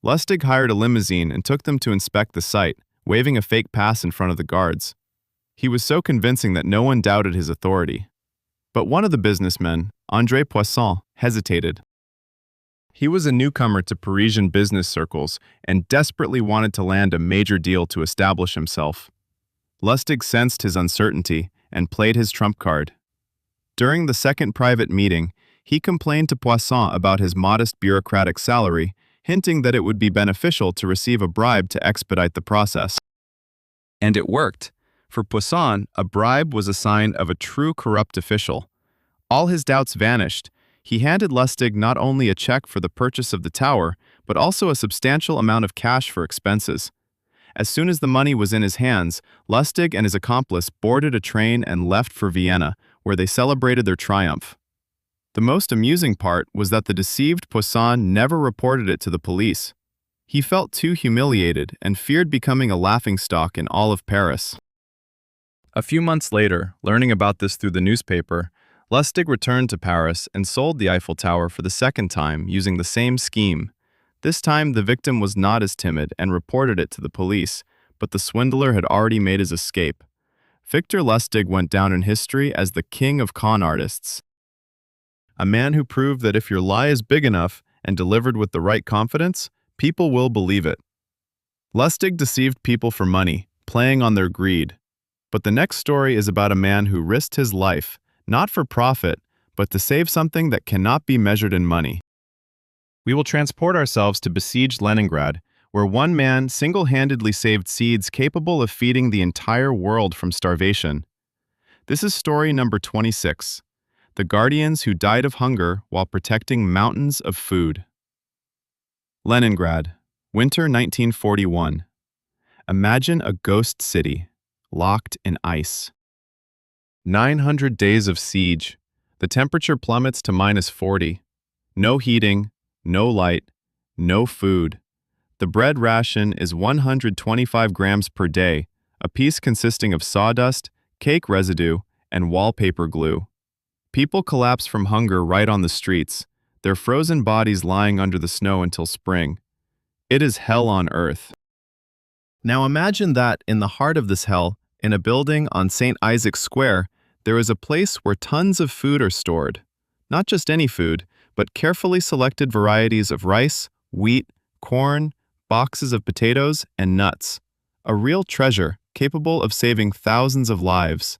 Lustig hired a limousine and took them to inspect the site, waving a fake pass in front of the guards. He was so convincing that no one doubted his authority. But one of the businessmen, André Poisson, hesitated. He was a newcomer to Parisian business circles and desperately wanted to land a major deal to establish himself. Lustig sensed his uncertainty and played his trump card. During the second private meeting, he complained to Poisson about his modest bureaucratic salary, hinting that it would be beneficial to receive a bribe to expedite the process. And it worked. For Poisson, a bribe was a sign of a true corrupt official. All his doubts vanished. He handed Lustig not only a check for the purchase of the tower, but also a substantial amount of cash for expenses. As soon as the money was in his hands, Lustig and his accomplice boarded a train and left for Vienna, where they celebrated their triumph. The most amusing part was that the deceived Poisson never reported it to the police. He felt too humiliated and feared becoming a laughingstock in all of Paris. A few months later, learning about this through the newspaper, Lustig returned to Paris and sold the Eiffel Tower for the second time using the same scheme. This time, the victim was not as timid and reported it to the police, but the swindler had already made his escape. Victor Lustig went down in history as the king of con artists. A man who proved that if your lie is big enough and delivered with the right confidence, people will believe it. Lustig deceived people for money, playing on their greed. But the next story is about a man who risked his life, not for profit, but to save something that cannot be measured in money. We will transport ourselves to besieged Leningrad, where one man single-handedly saved seeds capable of feeding the entire world from starvation. This is story number 26, the guardians who died of hunger while protecting mountains of food. Leningrad, winter 1941. Imagine a ghost city, locked in ice. 900 days of siege. The temperature plummets to -40. No heating, no light, no food. The bread ration is 125 grams per day, a piece consisting of sawdust, cake residue, and wallpaper glue. People collapse from hunger right on the streets, their frozen bodies lying under the snow until spring. It is hell on earth. Now imagine that in the heart of this hell, in a building on St. Isaac's Square, there is a place where tons of food are stored. Not just any food, but carefully selected varieties of rice, wheat, corn, boxes of potatoes, and nuts. A real treasure capable of saving thousands of lives.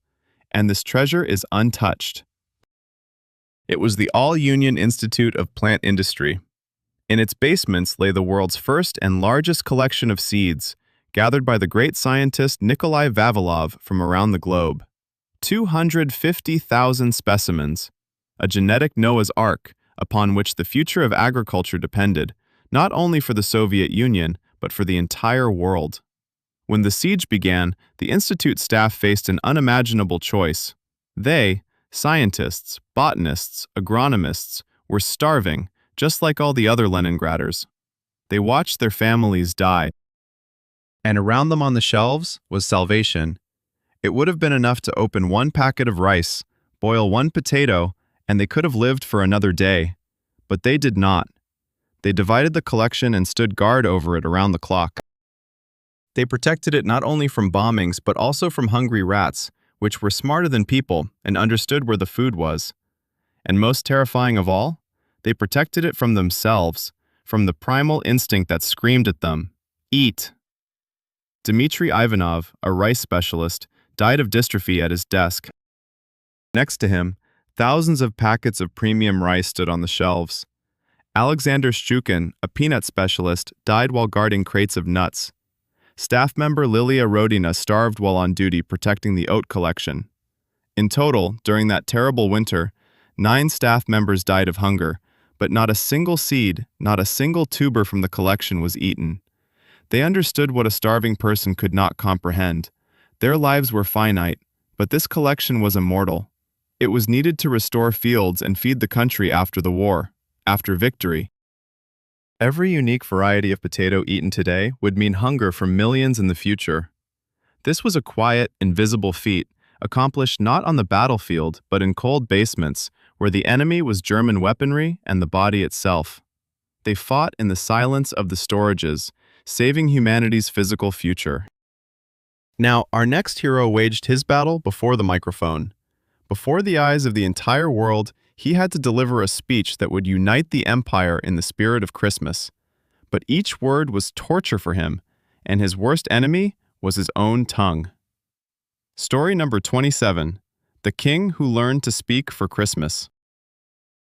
And this treasure is untouched. It was the All-Union Institute of Plant Industry. In its basements lay the world's first and largest collection of seeds, gathered by the great scientist Nikolai Vavilov from around the globe. 250,000 specimens, a genetic Noah's Ark upon which the future of agriculture depended, not only for the Soviet Union, but for the entire world. When the siege began, the Institute staff faced an unimaginable choice. They, scientists, botanists, agronomists, were starving, just like all the other Leningraders. They watched their families die. And around them on the shelves was salvation. It would have been enough to open one packet of rice, boil one potato, and they could have lived for another day. But they did not. They divided the collection and stood guard over it around the clock. They protected it not only from bombings, but also from hungry rats, which were smarter than people and understood where the food was. And most terrifying of all, they protected it from themselves, from the primal instinct that screamed at them, "Eat!" Dmitry Ivanov, a rice specialist, died of dystrophy at his desk. Next to him, thousands of packets of premium rice stood on the shelves. Alexander Shchukin, a peanut specialist, died while guarding crates of nuts. Staff member Lilia Rodina starved while on duty protecting the oat collection. In total, during that terrible winter, 9 staff members died of hunger, but not a single seed, not a single tuber from the collection was eaten. They understood what a starving person could not comprehend. Their lives were finite, but this collection was immortal. It was needed to restore fields and feed the country after the war, after victory. Every unique variety of potato eaten today would mean hunger for millions in the future. This was a quiet, invisible feat, accomplished not on the battlefield, but in cold basements, where the enemy was German weaponry and the body itself. They fought in the silence of the storages, saving humanity's physical future. Now, our next hero waged his battle before the microphone. Before the eyes of the entire world, he had to deliver a speech that would unite the empire in the spirit of Christmas. But each word was torture for him, and his worst enemy was his own tongue. Story number 27, The King Who Learned to Speak for Christmas.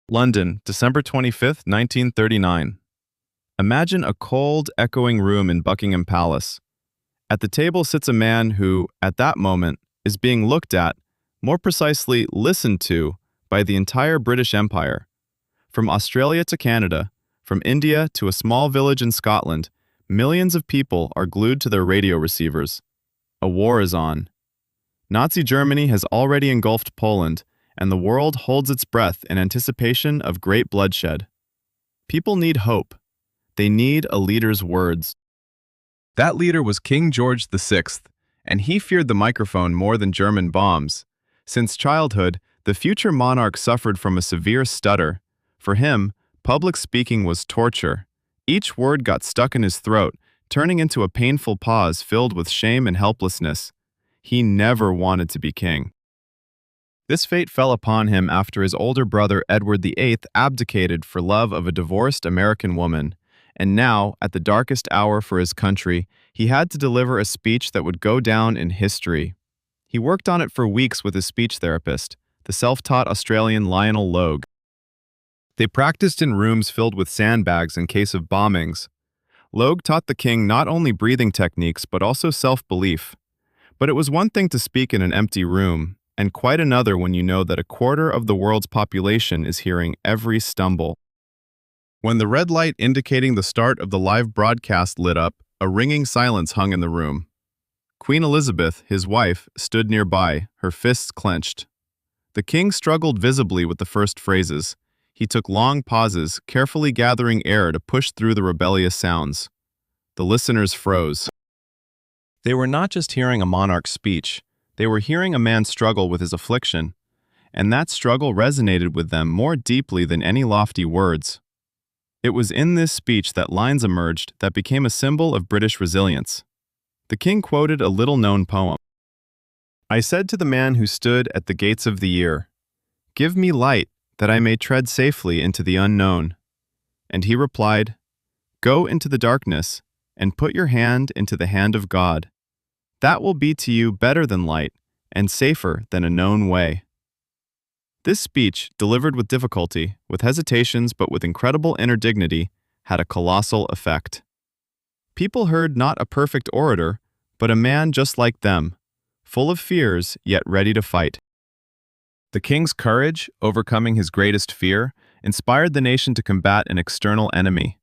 London, December 25, 1939. Imagine a cold, echoing room in Buckingham Palace. At the table sits a man who, at that moment, is being looked at, more precisely listened to, by the entire British Empire. From Australia to Canada, from India to a small village in Scotland, millions of people are glued to their radio receivers. A war is on. Nazi Germany has already engulfed Poland, and the world holds its breath in anticipation of great bloodshed. People need hope. They need a leader's words. That leader was King George VI, and he feared the microphone more than German bombs. Since childhood, the future monarch suffered from a severe stutter. For him, public speaking was torture. Each word got stuck in his throat, turning into a painful pause filled with shame and helplessness. He never wanted to be king. This fate fell upon him after his older brother Edward VIII abdicated for love of a divorced American woman. And now, at the darkest hour for his country, he had to deliver a speech that would go down in history. He worked on it for weeks with his speech therapist, the self-taught Australian Lionel Logue. They practiced in rooms filled with sandbags in case of bombings. Logue taught the king not only breathing techniques but also self-belief. But it was one thing to speak in an empty room, and quite another when you know that a quarter of the world's population is hearing every stumble. When the red light indicating the start of the live broadcast lit up, a ringing silence hung in the room. Queen Elizabeth, his wife, stood nearby, her fists clenched. The king struggled visibly with the first phrases. He took long pauses, carefully gathering air to push through the rebellious sounds. The listeners froze. They were not just hearing a monarch's speech, they were hearing a man struggle with his affliction, and that struggle resonated with them more deeply than any lofty words. It was in this speech that lines emerged that became a symbol of British resilience. The king quoted a little-known poem. "I said to the man who stood at the gates of the year, 'Give me light, that I may tread safely into the unknown.' And he replied, 'Go into the darkness, and put your hand into the hand of God. That will be to you better than light, and safer than a known way.'" This speech, delivered with difficulty, with hesitations but with incredible inner dignity, had a colossal effect. People heard not a perfect orator, but a man just like them, full of fears yet ready to fight. The king's courage, overcoming his greatest fear, inspired the nation to combat an external enemy.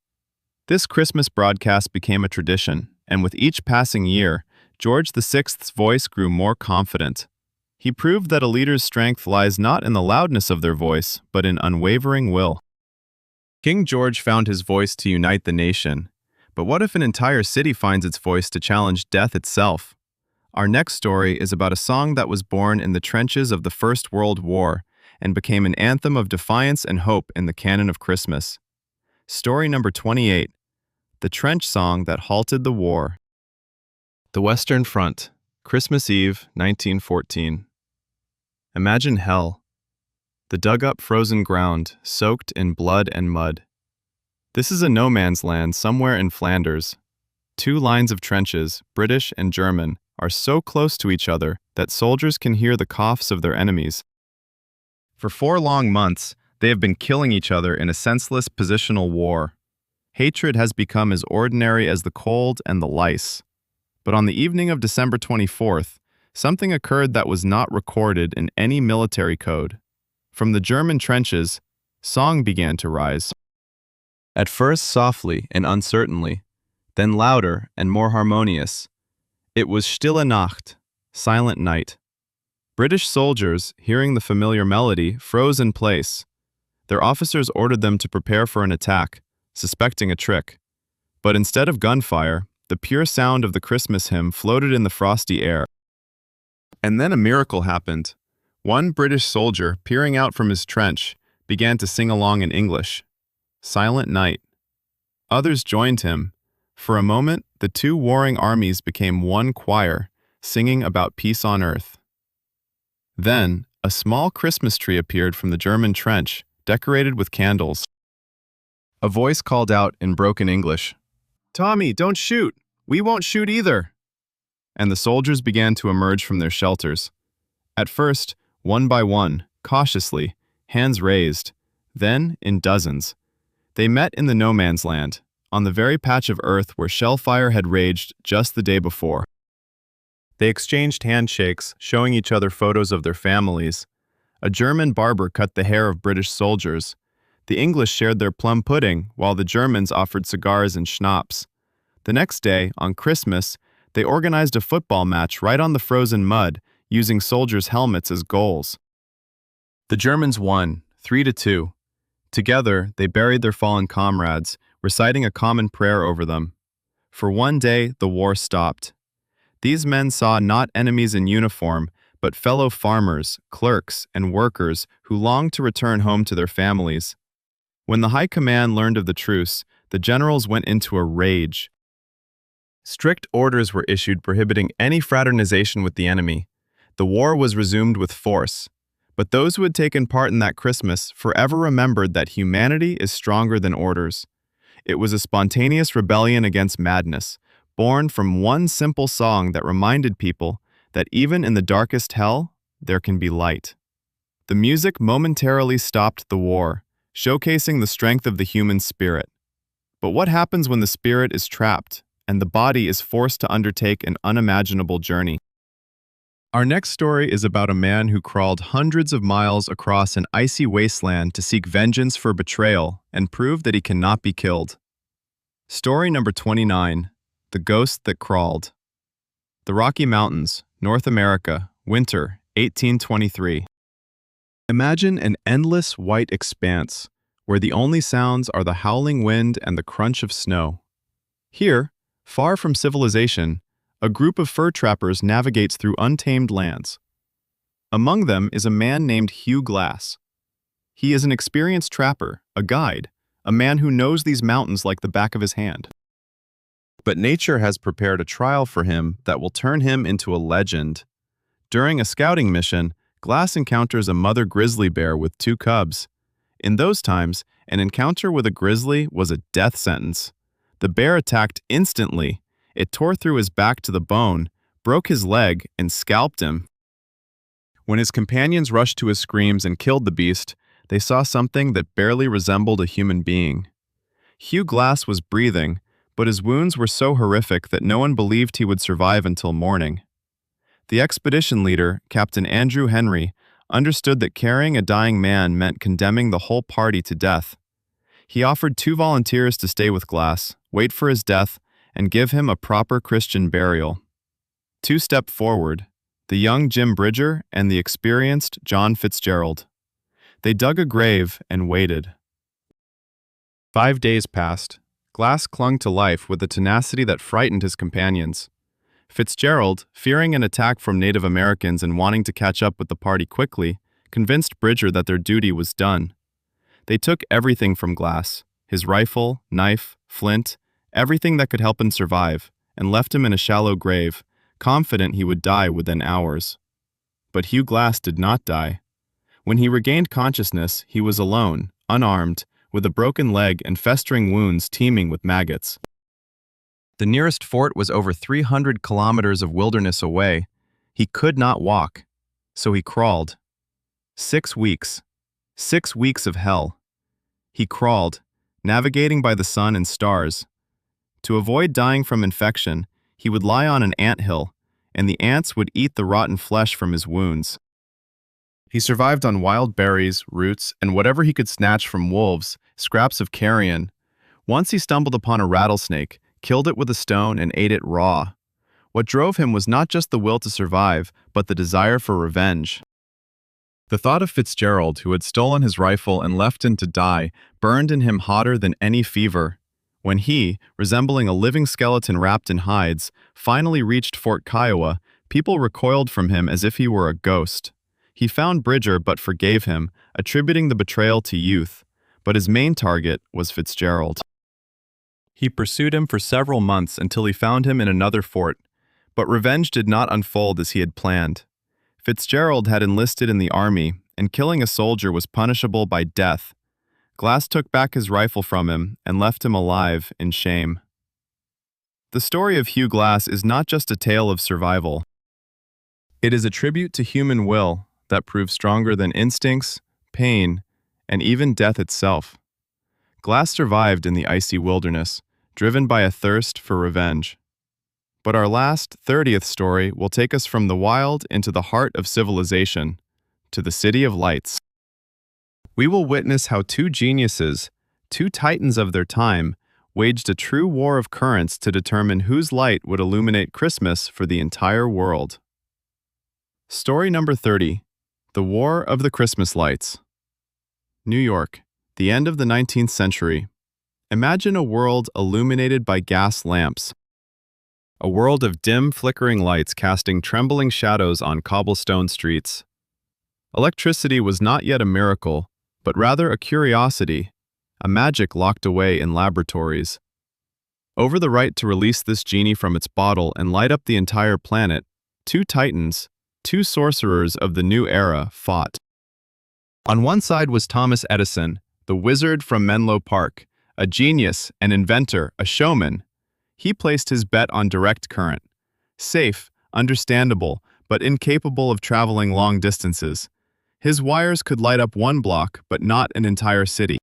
This Christmas broadcast became a tradition, and with each passing year, George VI's voice grew more confident. He proved that a leader's strength lies not in the loudness of their voice, but in unwavering will. King George found his voice to unite the nation. But what if an entire city finds its voice to challenge death itself? Our next story is about a song that was born in the trenches of the First World War and became an anthem of defiance and hope in the canon of Christmas. Story number 28, The Trench Song That Halted the War. The Western Front, Christmas Eve, 1914. Imagine hell. The dug-up frozen ground, soaked in blood and mud. This is a no man's land somewhere in Flanders. Two lines of trenches, British and German, are so close to each other that soldiers can hear the coughs of their enemies. For 4 long months, they have been killing each other in a senseless positional war. Hatred has become as ordinary as the cold and the lice. But on the evening of December 24th, something occurred that was not recorded in any military code. From the German trenches, song began to rise. At first softly and uncertainly, then louder and more harmonious. It was Stille Nacht, silent night. British soldiers, hearing the familiar melody, froze in place. Their officers ordered them to prepare for an attack, suspecting a trick. But instead of gunfire, the pure sound of the Christmas hymn floated in the frosty air. And then a miracle happened. One British soldier, peering out from his trench, began to sing along in English. Silent Night. Others joined him. For a moment, the two warring armies became one choir, singing about peace on earth. Then, a small Christmas tree appeared from the German trench, decorated with candles. A voice called out in broken English, "Tommy, don't shoot! We won't shoot either!" And the soldiers began to emerge from their shelters. At first, one by one, cautiously, hands raised, then in dozens. They met in the no man's land, on the very patch of earth where shellfire had raged just the day before. They exchanged handshakes, showing each other photos of their families. A German barber cut the hair of British soldiers. The English shared their plum pudding, while the Germans offered cigars and schnapps. The next day, on Christmas, they organized a football match right on the frozen mud, using soldiers' helmets as goals. The Germans won, 3-2. Together, they buried their fallen comrades, reciting a common prayer over them. For one day, the war stopped. These men saw not enemies in uniform, but fellow farmers, clerks, and workers who longed to return home to their families. When the High Command learned of the truce, the generals went into a rage. Strict orders were issued prohibiting any fraternization with the enemy. The war was resumed with force. But those who had taken part in that Christmas forever remembered that humanity is stronger than orders. It was a spontaneous rebellion against madness, born from one simple song that reminded people that even in the darkest hell, there can be light. The music momentarily stopped the war, showcasing the strength of the human spirit. But what happens when the spirit is trapped and the body is forced to undertake an unimaginable journey? Our next story is about a man who crawled hundreds of miles across an icy wasteland to seek vengeance for betrayal and prove that he cannot be killed. Story number 29, The Ghost That Crawled. The Rocky Mountains, North America, winter, 1823. Imagine an endless white expanse, where the only sounds are the howling wind and the crunch of snow. Here, far from civilization, a group of fur trappers navigates through untamed lands. Among them is a man named Hugh Glass. He is an experienced trapper, a guide, a man who knows these mountains like the back of his hand. But nature has prepared a trial for him that will turn him into a legend. During a scouting mission, Glass encounters a mother grizzly bear with 2 cubs. In those times, an encounter with a grizzly was a death sentence. The bear attacked instantly. It tore through his back to the bone, broke his leg, and scalped him. When his companions rushed to his screams and killed the beast, they saw something that barely resembled a human being. Hugh Glass was breathing, but his wounds were so horrific that no one believed he would survive until morning. The expedition leader, Captain Andrew Henry, understood that carrying a dying man meant condemning the whole party to death. He offered 2 volunteers to stay with Glass, wait for his death, and give him a proper Christian burial. 2 stepped forward, the young Jim Bridger and the experienced John Fitzgerald. They dug a grave and waited. 5 days passed. Glass clung to life with a tenacity that frightened his companions. Fitzgerald, fearing an attack from Native Americans and wanting to catch up with the party quickly, convinced Bridger that their duty was done. They took everything from Glass, his rifle, knife, flint, everything that could help him survive, and left him in a shallow grave, confident he would die within hours. But Hugh Glass did not die. When he regained consciousness, he was alone, unarmed, with a broken leg and festering wounds teeming with maggots. The nearest fort was over 300 kilometers of wilderness away. He could not walk, so he crawled. 6 weeks. 6 weeks of hell. He crawled, navigating by the sun and stars. To avoid dying from infection, he would lie on an anthill, and the ants would eat the rotten flesh from his wounds. He survived on wild berries, roots, and whatever he could snatch from wolves, scraps of carrion. Once he stumbled upon a rattlesnake, killed it with a stone, and ate it raw. What drove him was not just the will to survive, but the desire for revenge. The thought of Fitzgerald, who had stolen his rifle and left him to die, burned in him hotter than any fever. When he, resembling a living skeleton wrapped in hides, finally reached Fort Kiowa, people recoiled from him as if he were a ghost. He found Bridger but forgave him, attributing the betrayal to youth, but his main target was Fitzgerald. He pursued him for several months until he found him in another fort, but revenge did not unfold as he had planned. Fitzgerald had enlisted in the army, and killing a soldier was punishable by death. Glass took back his rifle from him and left him alive in shame. The story of Hugh Glass is not just a tale of survival. It is a tribute to human will that proves stronger than instincts, pain, and even death itself. Glass survived in the icy wilderness, driven by a thirst for revenge. But our last, 30th story will take us from the wild into the heart of civilization, to the City of Lights. We will witness how 2 geniuses, 2 titans of their time, waged a true war of currents to determine whose light would illuminate Christmas for the entire world. Story number 30, The War of the Christmas Lights. New York, the end of the 19th century. Imagine a world illuminated by gas lamps. A world of dim, flickering lights casting trembling shadows on cobblestone streets. Electricity was not yet a miracle, but rather a curiosity, a magic locked away in laboratories. Over the right to release this genie from its bottle and light up the entire planet, two titans, two sorcerers of the new era, fought. On one side was Thomas Edison, the wizard from Menlo Park, a genius, an inventor, a showman. He placed his bet on direct current. Safe, understandable, but incapable of traveling long distances. His wires could light up one block, but not an entire city.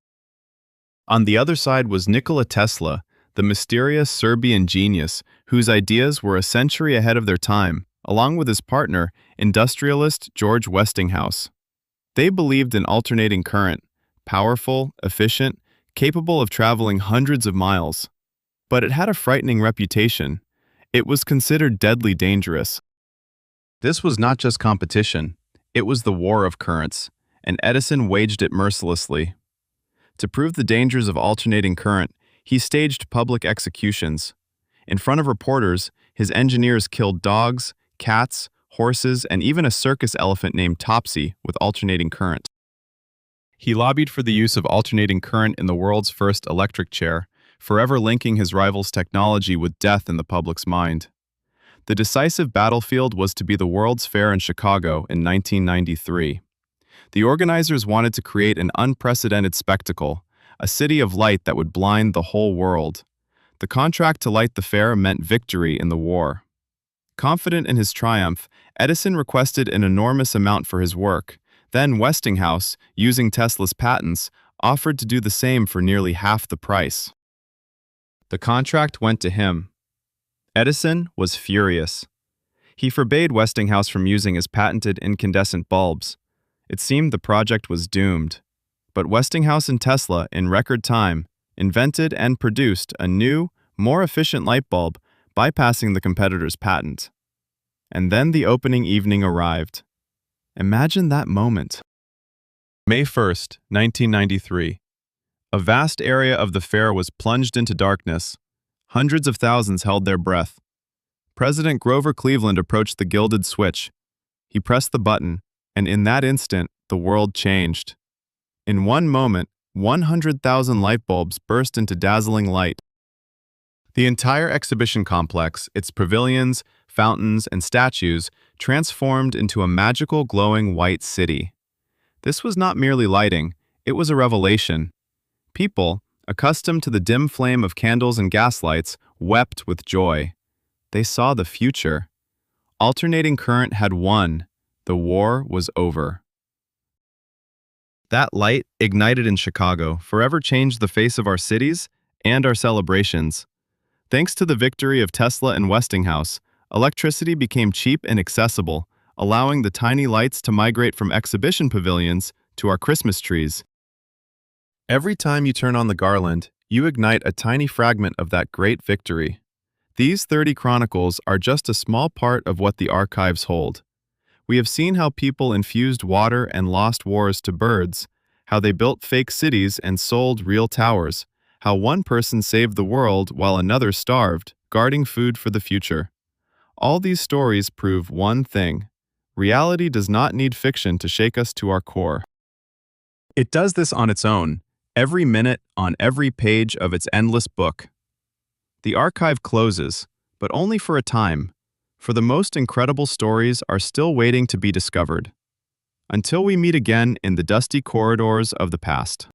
On the other side was Nikola Tesla, the mysterious Serbian genius whose ideas were a century ahead of their time, along with his partner, industrialist George Westinghouse. They believed in alternating current, powerful, efficient, capable of traveling hundreds of miles. But it had a frightening reputation. It was considered deadly dangerous. This was not just competition, it was the war of currents, and Edison waged it mercilessly. To prove the dangers of alternating current, he staged public executions. In front of reporters, his engineers killed dogs, cats, horses, and even a circus elephant named Topsy with alternating current. He lobbied for the use of alternating current in the world's first electric chair, forever linking his rival's technology with death in the public's mind. The decisive battlefield was to be the World's Fair in Chicago in 1993. The organizers wanted to create an unprecedented spectacle, a city of light that would blind the whole world. The contract to light the fair meant victory in the war. Confident in his triumph, Edison requested an enormous amount for his work. Then Westinghouse, using Tesla's patents, offered to do the same for nearly half the price. The contract went to him. Edison was furious. He forbade Westinghouse from using his patented incandescent bulbs. It seemed the project was doomed. But Westinghouse and Tesla, in record time, invented and produced a new, more efficient light bulb, bypassing the competitor's patent. And then the opening evening arrived. Imagine that moment. May 1st, 1993. A vast area of the fair was plunged into darkness. Hundreds of thousands held their breath. President Grover Cleveland approached the gilded switch. He pressed the button, and in that instant, the world changed. In one moment, 100,000 light bulbs burst into dazzling light. The entire exhibition complex, its pavilions, fountains, and statues, transformed into a magical glowing white city. This was not merely lighting, it was a revelation. People, accustomed to the dim flame of candles and gaslights, wept with joy. They saw the future. Alternating current had won. The war was over. That light, ignited in Chicago, forever changed the face of our cities and our celebrations. Thanks to the victory of Tesla and Westinghouse, electricity became cheap and accessible, allowing the tiny lights to migrate from exhibition pavilions to our Christmas trees. Every time you turn on the garland, you ignite a tiny fragment of that great victory. These 30 chronicles are just a small part of what the archives hold. We have seen how people infused water and lost wars to birds, how they built fake cities and sold real towers, how one person saved the world while another starved, guarding food for the future. All these stories prove one thing: reality does not need fiction to shake us to our core. It does this on its own, every minute, on every page of its endless book. The archive closes, but only for a time, for the most incredible stories are still waiting to be discovered. Until we meet again in the dusty corridors of the past.